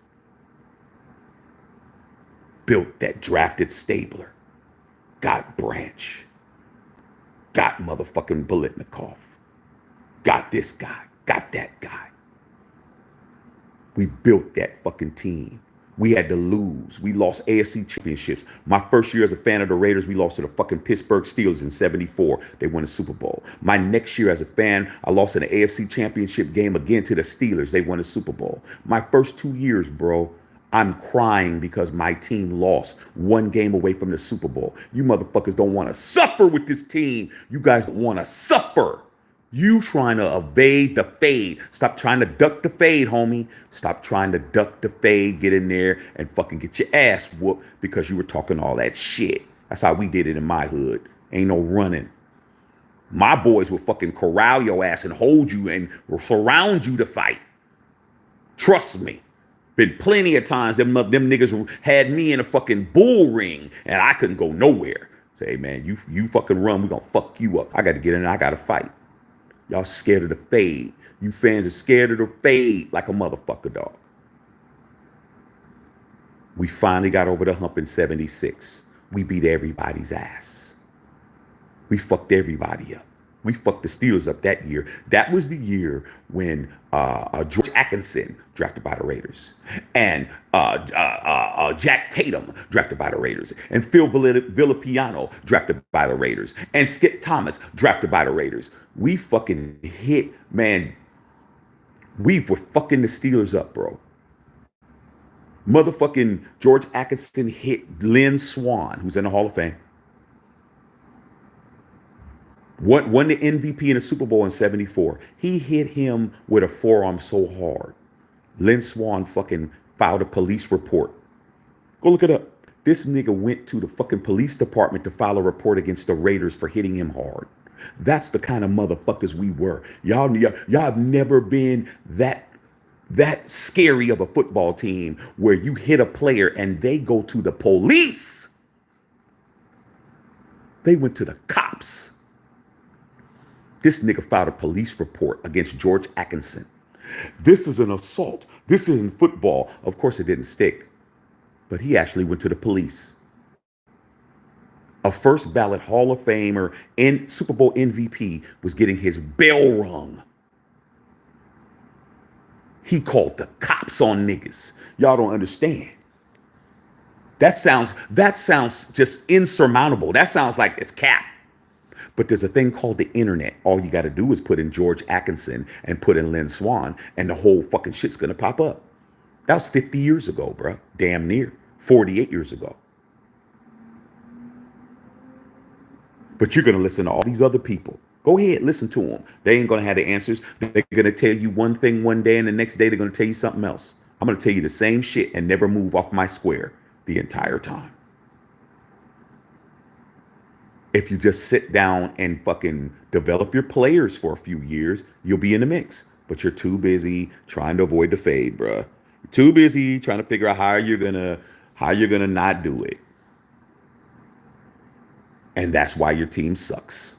Built that, drafted Stabler. Got Branch. Got motherfucking Biletnikoff. Got this guy. Got that guy. We built that fucking team. We had to lose. We lost AFC championships. My first year as a fan of the Raiders, we lost to the fucking Pittsburgh Steelers in '74. They won the Super Bowl. My next year as a fan, I lost in the AFC championship game again to the Steelers. They won the Super Bowl. My first 2 years, bro, I'm crying because my team lost 1 game away from the Super Bowl. You motherfuckers don't want to suffer with this team. You guys don't want to suffer. You trying to evade the fade. Stop trying to duck the fade, homie. Stop trying to duck the fade. Get in there and fucking get your ass whooped because you were talking all that shit. That's how we did it in my hood. Ain't no running. My boys would fucking corral your ass and hold you and surround you to fight. Trust me. Been plenty of times them niggas had me in a fucking bull ring and I couldn't go nowhere. Say, hey man, you fucking run, we gonna fuck you up. I got to get in there, I got to fight. Y'all scared of the fade. You fans are scared of the fade like a motherfucker, dog. We finally got over the hump in '76. We beat everybody's ass. We fucked everybody up. We fucked the Steelers up that year. That was the year when George Atkinson, drafted by the Raiders, and Jack Tatum, drafted by the Raiders, and Phil Villapiano, drafted by the Raiders, and Skip Thomas, drafted by the Raiders. We fucking hit, man. We were fucking the Steelers up, bro. Motherfucking George Atkinson hit Lynn Swann, who's in the Hall of Fame. Won the MVP in the Super Bowl in '74. He hit him with a forearm so hard. Lynn Swann fucking filed a police report. Go look it up. This nigga went to the fucking police department to file a report against the Raiders for hitting him hard. That's the kind of motherfuckers we were. Y'all have never been that scary of a football team where you hit a player and they go to the police. They went to the cops. This nigga filed a police report against George Atkinson. This is an assault. This isn't football. Of course it didn't stick. but he actually went to the police. A first ballot Hall of Famer and Super Bowl MVP was getting his bell rung. He called the cops on niggas. Y'all don't understand. That sounds just insurmountable. That sounds like it's cap. But there's a thing called the internet. All you got to do is put in George Atkinson and put in Lynn Swan, and the whole fucking shit's gonna pop up. That was 50 years ago, bro. Damn near 48 years ago. But you're gonna listen to all these other people. Go ahead, listen to them. They ain't gonna have the answers. They're gonna tell you one thing one day, and the next day they're gonna tell you something else. I'm gonna tell you the same shit and never move off my square the entire time. If you just sit down and fucking develop your players for a few years, you'll be in the mix. But you're too busy trying to avoid the fade, bruh. You're too busy trying to figure out how you're gonna not do it. And that's why your team sucks.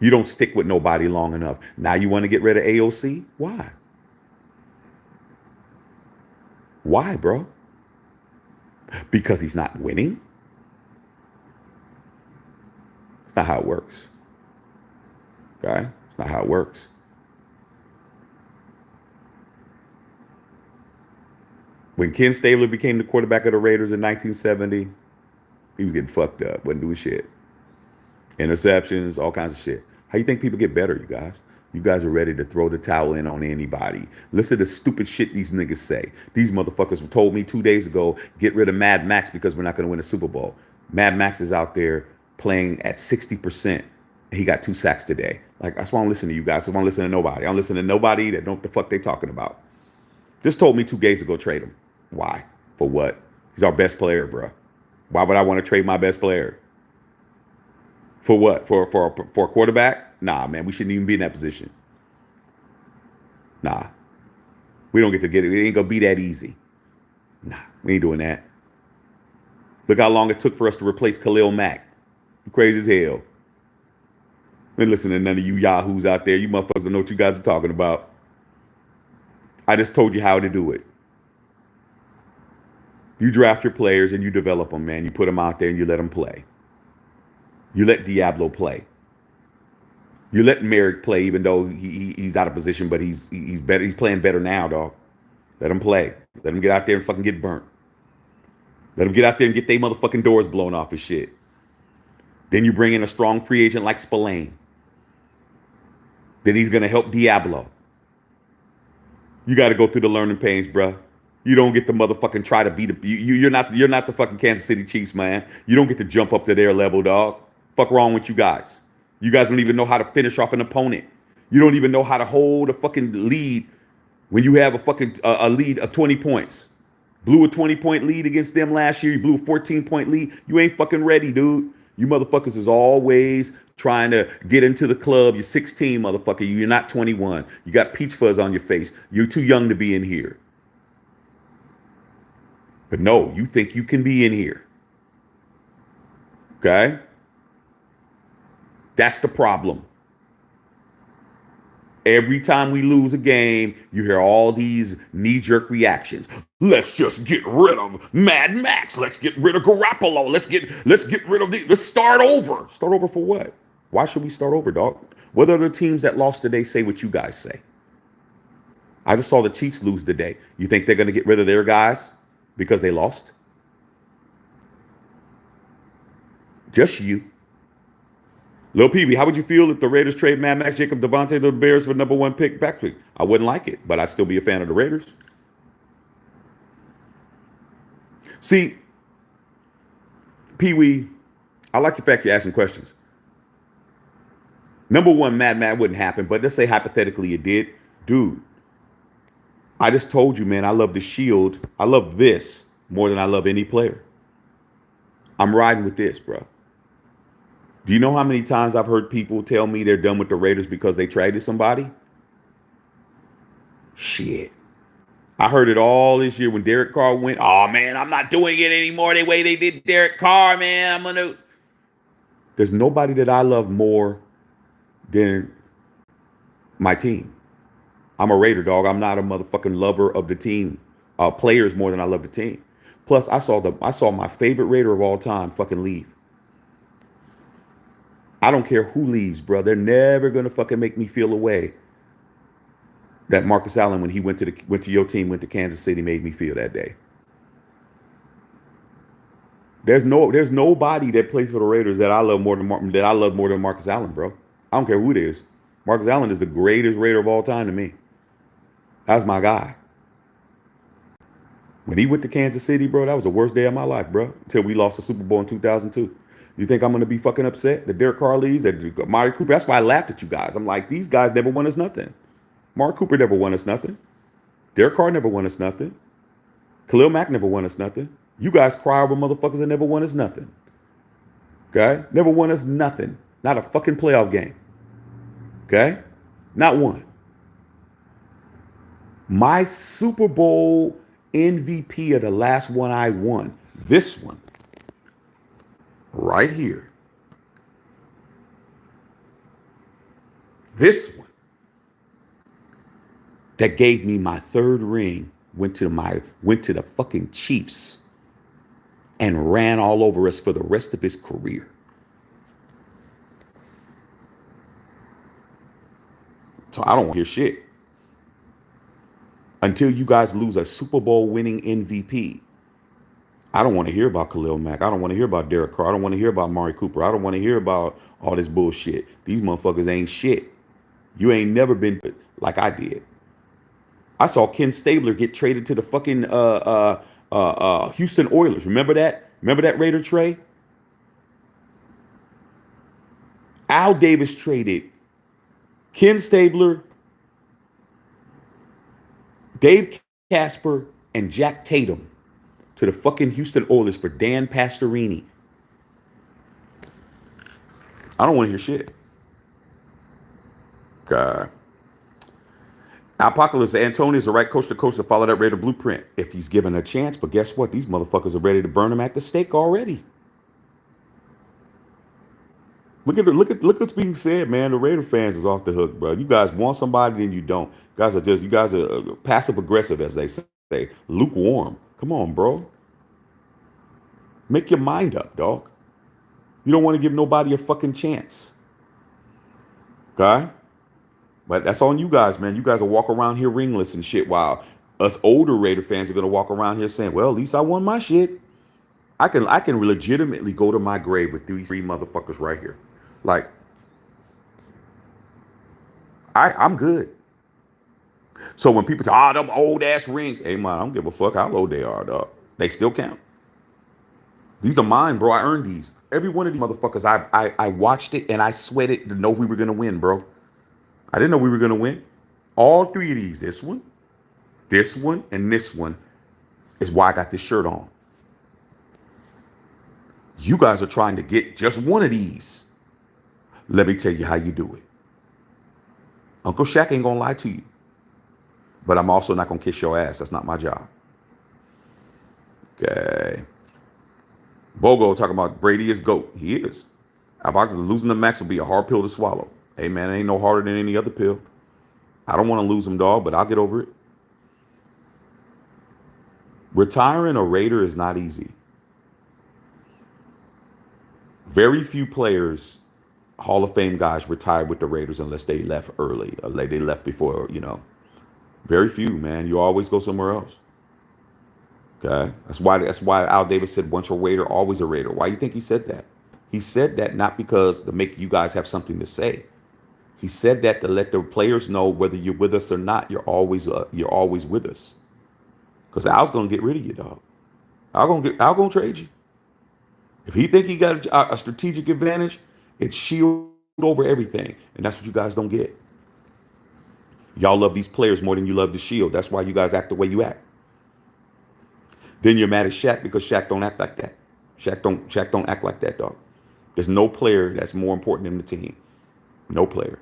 You don't stick with nobody long enough. Now you want to get rid of AOC? Why? Why, bro? Because he's not winning? It's not how it works. Okay? It's not how it works. When Ken Stabler became the quarterback of the Raiders in 1970, he was getting fucked up, wasn't doing shit. Interceptions, all kinds of shit. How you think people get better, you guys? You guys are ready to throw the towel in on anybody. Listen to the stupid shit these niggas say. These motherfuckers told me 2 days ago, get rid of Mad Max because we're not going to win a Super Bowl. Mad Max is out there playing at 60%. He got 2 sacks today. Like, that's why I don't listen to you guys. I don't listen to nobody. I don't listen to nobody that don't know what the fuck they talking about. Just told me 2 days ago, trade him. Why? For what? He's our best player, bro. Why would I want to trade my best player? For what? For a quarterback? Nah, man, we shouldn't even be in that position. Nah. We don't get to get it. It ain't going to be that easy. Nah, we ain't doing that. Look how long it took for us to replace Khalil Mack. You crazy as hell. Been listening to none of you yahoos out there. You motherfuckers don't know what you guys are talking about. I just told you how to do it. You draft your players and you develop them, man. You put them out there and you let them play. You let Diablo play. You let Merrick play, even though he's out of position, but he's better. He's playing better now, dog. Let him play. Let him get out there and fucking get burnt. Let him get out there and get their motherfucking doors blown off his shit. Then you bring in a strong free agent like Spillane. Then he's gonna help Diablo. You got to go through the learning pains, bruh. You don't get to motherfucking try to beat you're not the fucking Kansas City Chiefs, man. You don't get to jump up to their level, dog. Fuck wrong with you guys. You guys don't even know how to finish off an opponent. You don't even know how to hold a fucking lead when you have a fucking a lead of 20 points. Blew a 20-point lead against them last year. You blew a 14-point lead. You ain't fucking ready, dude. You motherfuckers is always trying to get into the club. You're 16, motherfucker. You're not 21. You got peach fuzz on your face. You're too young to be in here. But no, you think you can be in here. Okay? That's the problem. Every time we lose a game, you hear all these knee-jerk reactions. Let's just get rid of Mad Max. Let's get rid of Garoppolo. Let's get rid of let's start over. Start over for what? Why should we start over, dog? What other teams that lost today say what you guys say? I just saw the Chiefs lose today. You think they're going to get rid of their guys because they lost? Just you. Lil PB, how would you feel if the Raiders trade Mad Max, Jacob Devontae to the Bears for #1 pick back pick? I wouldn't like it, but I'd still be a fan of the Raiders. See, Pee Wee, I like the fact you're asking questions. #1, Mad wouldn't happen, but let's say hypothetically it did. Dude, I just told you, man, I love the Shield. I love this more than I love any player. I'm riding with this, bro. Do you know how many times I've heard people tell me they're done with the Raiders because they traded somebody? Shit. I heard it all this year when Derek Carr went, oh, man, I'm not doing it anymore the way they did Derek Carr, man. I'm going to. There's nobody that I love more than my team. I'm a Raider, dog. I'm not a motherfucking lover of the team. players more than I love the team. Plus, I saw my favorite Raider of all time fucking leave. I don't care who leaves, bro. They're never gonna fucking make me feel a way that Marcus Allen, when he went to your team, went to Kansas City, made me feel that day. There's nobody that plays for the Raiders that I love more than Marcus Allen, bro. I don't care who it is. Marcus Allen is the greatest Raider of all time to me. That's my guy. When he went to Kansas City, bro, that was the worst day of my life, bro. Until we lost the Super Bowl in 2002. You think I'm gonna be fucking upset? The Derek Carr leaves, that Mari Cooper. That's why I laughed at you guys. I'm like, these guys never won us nothing. Mark Cooper never won us nothing. Derek Carr never won us nothing. Khalil Mack never won us nothing. You guys cry over motherfuckers that never won us nothing. Okay? Never won us nothing. Not a fucking playoff game. Okay? Not one. My Super Bowl MVP of the last one I won, this one, right here. This one that gave me my third ring went to the fucking Chiefs and ran all over us for the rest of his career. So I don't want to hear shit until you guys lose a Super Bowl winning MVP. I don't want to hear about Khalil Mack. I don't want to hear about Derek Carr. I don't want to hear about Mari Cooper. I don't want to hear about all this bullshit. These motherfuckers ain't shit. You ain't never been like I did. I saw Ken Stabler get traded to the fucking Houston Oilers. Remember that? Remember that Raider trade? Al Davis traded Ken Stabler, Dave Casper, and Jack Tatum to the fucking Houston Oilers for Dan Pastorini. I don't want to hear shit. God. Apocalypse, Antonio's the right coach to follow that Raider blueprint if he's given a chance. But guess what? These motherfuckers are ready to burn him at the stake already. Look what's being said, man. The Raider fans is off the hook, bro. You guys want somebody, then you don't. You guys are passive aggressive, as they say, lukewarm. Come on, bro. Make your mind up, dog. You don't want to give nobody a fucking chance. Okay? But that's on you guys, man. You guys will walk around here ringless and shit, while us older Raider fans are gonna walk around here saying, "Well, at least I won my shit." I can legitimately go to my grave with these three motherfuckers right here. Like, I'm good. So when people talk, them old ass rings, hey man, I don't give a fuck how old they are, dog. They still count. These are mine, bro. I earned these. Every one of these motherfuckers, I watched it and I sweated to know we were gonna win, bro. I didn't know we were gonna win. All three of these, this one, and this one, is why I got this shirt on. You guys are trying to get just one of these. Let me tell you how you do it. Uncle Shaq ain't gonna lie to you. But I'm also not gonna kiss your ass. That's not my job. Okay. Bogo talking about Brady is GOAT. He is. About losing the Max will be a hard pill to swallow. Hey man, it ain't no harder than any other pill. I don't want to lose him, dog, but I'll get over it. Retiring a Raider is not easy. Very few players, Hall of Fame guys, retire with the Raiders unless they left early or they left before, Very few, man. You always go somewhere else. Okay? That's why Al Davis said, once a Raider, always a Raider. Why do you think he said that? He said that not because to make you guys have something to say. He said that to let the players know whether you're with us or not, you're always with us. Because Al's gonna get rid of you, dog. Al gonna trade you. If he think he got a strategic advantage, it's shield over everything, and that's what you guys don't get. Y'all love these players more than you love the shield. That's why you guys act the way you act. Then you're mad at Shaq because Shaq don't act like that. Shaq don't act like that, dog. There's no player that's more important than the team. No player.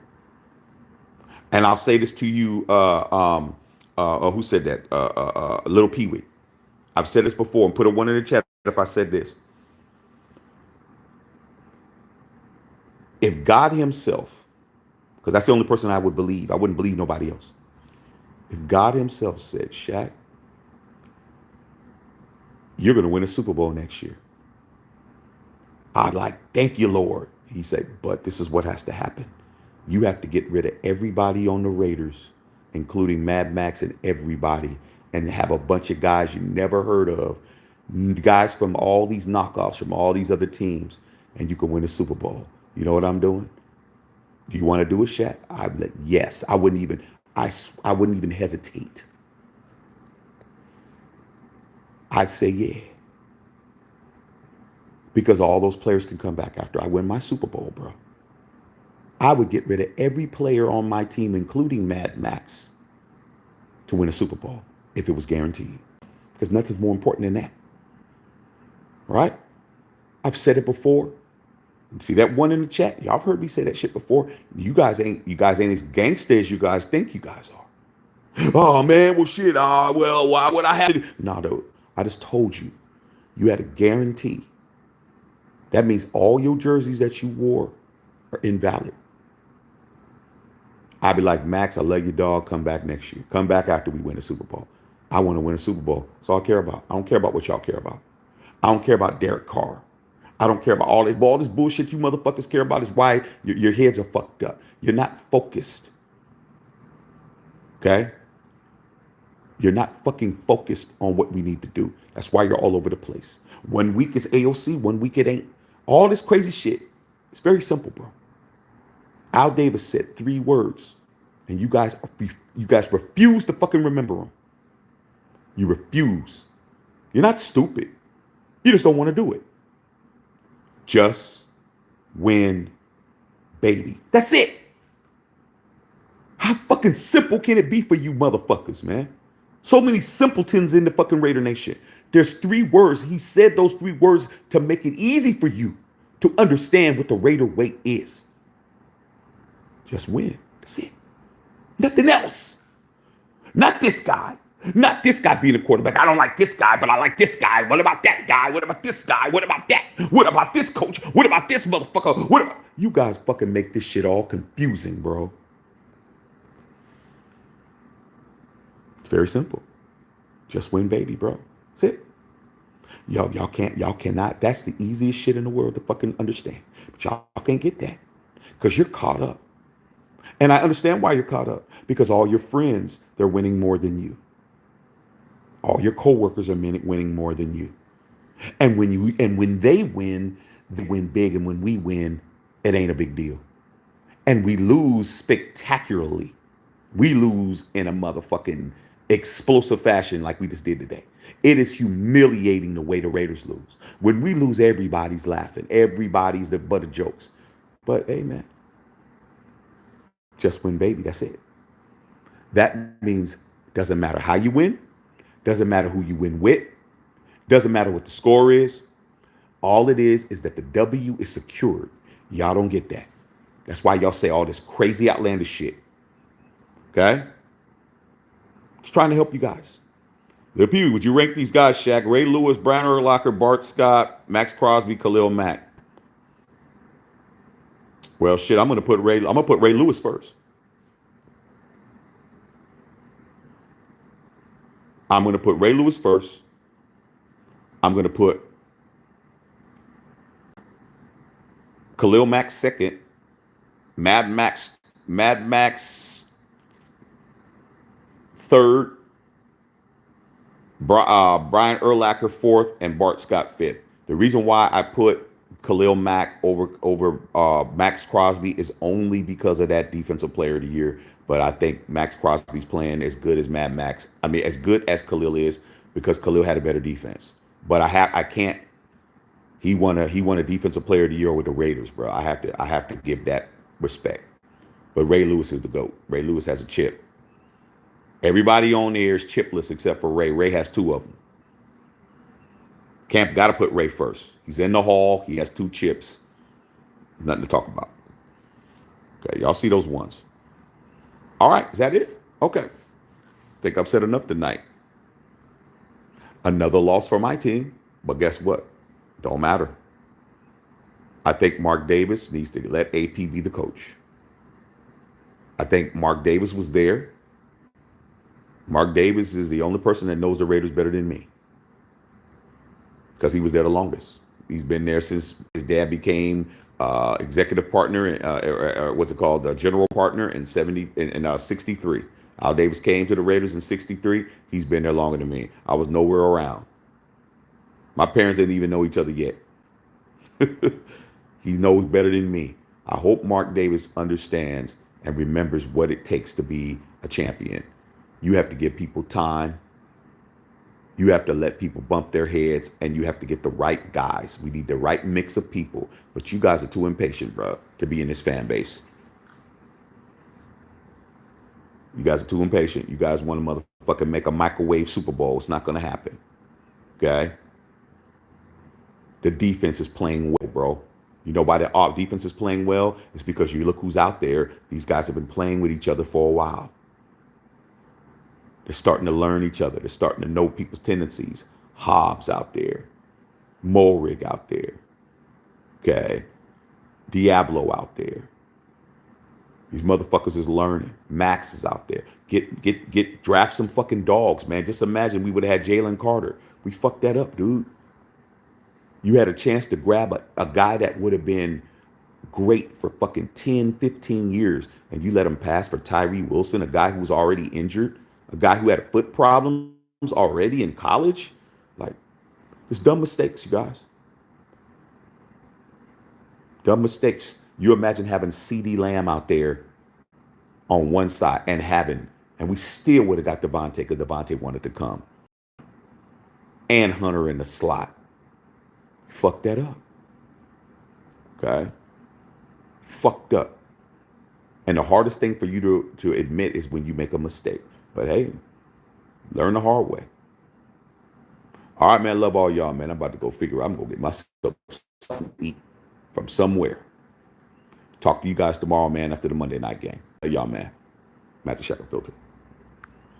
And I'll say this to you, who said that? Little Pee Wee. I've said this before, and put a one in the chat if I said this. If God himself, because that's the only person I would believe, I wouldn't believe nobody else. If God himself said, Shaq, You're going to win a Super Bowl next year. I'd like, thank you, Lord. He said, but this is what has to happen. You have to get rid of everybody on the Raiders, including Mad Max and everybody, and have a bunch of guys you never heard of, guys from all these knockoffs, from all these other teams, and you can win a Super Bowl. You know what I'm doing? Do you want to do it, Shaq? I'd like, yes. I wouldn't even hesitate. I'd say yeah. Because all those players can come back after I win my Super Bowl, bro. I would get rid of every player on my team, including Mad Max, to win a Super Bowl if it was guaranteed. Because nothing's more important than that. Right? I've said it before. See that one in the chat? Y'all have heard me say that shit before. You guys ain't as gangster as you guys think you guys are. Oh man, well shit. Well, why would I have to? No, dude. I just told you. You had a guarantee. That means all your jerseys that you wore are invalid. I'd be like, Max, I love you, dog. Come back next year. Come back after we win the Super Bowl. I want to win a Super Bowl. That's all I care about. I don't care about what y'all care about. I don't care about Derek Carr. I don't care about all this bullshit you motherfuckers care about is why your heads are fucked up. You're not focused. Okay? You're not fucking focused on what we need to do. That's why you're all over the place. 1 week is AOC, 1 week it ain't. All this crazy shit. It's very simple, bro. Al Davis said 3 words, and you guys refuse to fucking remember them. You refuse. You're not stupid. You just don't want to do it. Just win, baby. That's it. How fucking simple can it be for you motherfuckers, man? So many simpletons in the fucking Raider Nation. There's 3 words. He said those 3 words to make it easy for you to understand what the Raider way is. Just win. That's it. Nothing else. Not this guy. Not this guy being a quarterback. I don't like this guy, but I like this guy. What about that guy? What about this guy? What about that? What about this coach? What about this motherfucker? What about... You guys fucking make this shit all confusing, bro. It's very simple. Just win, baby, bro. That's it. Y'all cannot. That's the easiest shit in the world to fucking understand. But y'all can't get that because you're caught up. And I understand why you're caught up, because all your friends, they're winning more than you. All your coworkers are winning more than you. And when they win big, and when we win, it ain't a big deal. And we lose spectacularly. We lose in a motherfucking explosive fashion like we just did today. It is humiliating the way the Raiders lose. When we lose, everybody's laughing. Everybody's the butt of jokes. But hey, man, just win, baby. That's it. That means doesn't matter how you win. Doesn't matter who you win with. Doesn't matter what the score is. All it is that the W is secured. Y'all don't get that. That's why y'all say all this crazy outlandish shit. Okay? Just trying to help you guys. The Pee-wee, would you rank these guys, Shaq? Ray Lewis, Brian Urlacher, Bart Scott, Max Crosby, Khalil Mack. Well, shit, I'm gonna put Ray Lewis first. I'm gonna put Ray Lewis first. I'm gonna put Khalil Mack second. Mad Max third. Brian Urlacher fourth, and Bart Scott fifth. The reason why I put Khalil Mack over Max Crosby is only because of that Defensive Player of the Year. But I think Max Crosby's playing as good as Mad Max. I mean, as good as Khalil is, because Khalil had a better defense. But I can't. He won a Defensive Player of the Year with the Raiders, bro. I have to give that respect. But Ray Lewis is the GOAT. Ray Lewis has a chip. Everybody on there is chipless except for Ray. Ray has 2 of them. Camp got to put Ray first. He's in the hall. He has 2 chips. Nothing to talk about. Okay, y'all see those ones. All right, is that it? Okay. Think I've said enough tonight. Another loss for my team, but guess what? Don't matter. I think Mark Davis needs to let AP be the coach. I think Mark Davis was there. Mark Davis is the only person that knows the Raiders better than me. because he was there the longest. He's been there since his dad became executive partner, or what's it called, general partner in 63. Al Davis came to the Raiders in 63. He's been there longer than me. I was nowhere around. My parents didn't even know each other yet. He knows better than me. I hope Mark Davis understands and remembers what it takes to be a champion. You have to give people time. You have to let people bump their heads, and you have to get the right guys. We need the right mix of people. But you guys are too impatient, bro, to be in this fan base. You guys are too impatient. You guys want to motherfucking make a microwave Super Bowl. It's not going to happen. Okay? The defense is playing well, bro. You know why the defense is playing well? It's because you look who's out there. These guys have been playing with each other for a while. They're starting to learn each other. They're starting to know people's tendencies. Hobbs out there. Mulrig out there. Okay? Diablo out there. These motherfuckers is learning. Max is out there. Draft some fucking dogs, man. Just imagine we would have had Jalen Carter. We fucked that up, dude. You had a chance to grab a guy that would have been great for fucking 10, 15 years, and you let him pass for Tyree Wilson, a guy who was already injured, a guy who had foot problems already in college. Like, it's dumb mistakes, you guys. Dumb mistakes. You imagine having CeeDee Lamb out there on one side and we still would have got Devontae because Devontae wanted to come. And Hunter in the slot. Fucked that up. Okay? Fucked up. And the hardest thing for you to admit is when you make a mistake. But hey, learn the hard way. All right, man. Love all y'all, man. I'm about to go figure out. I'm going to get myself something to eat from somewhere. Talk to you guys tomorrow, man, after the Monday night game. Hey, y'all, man. Matt the Shackle Filter.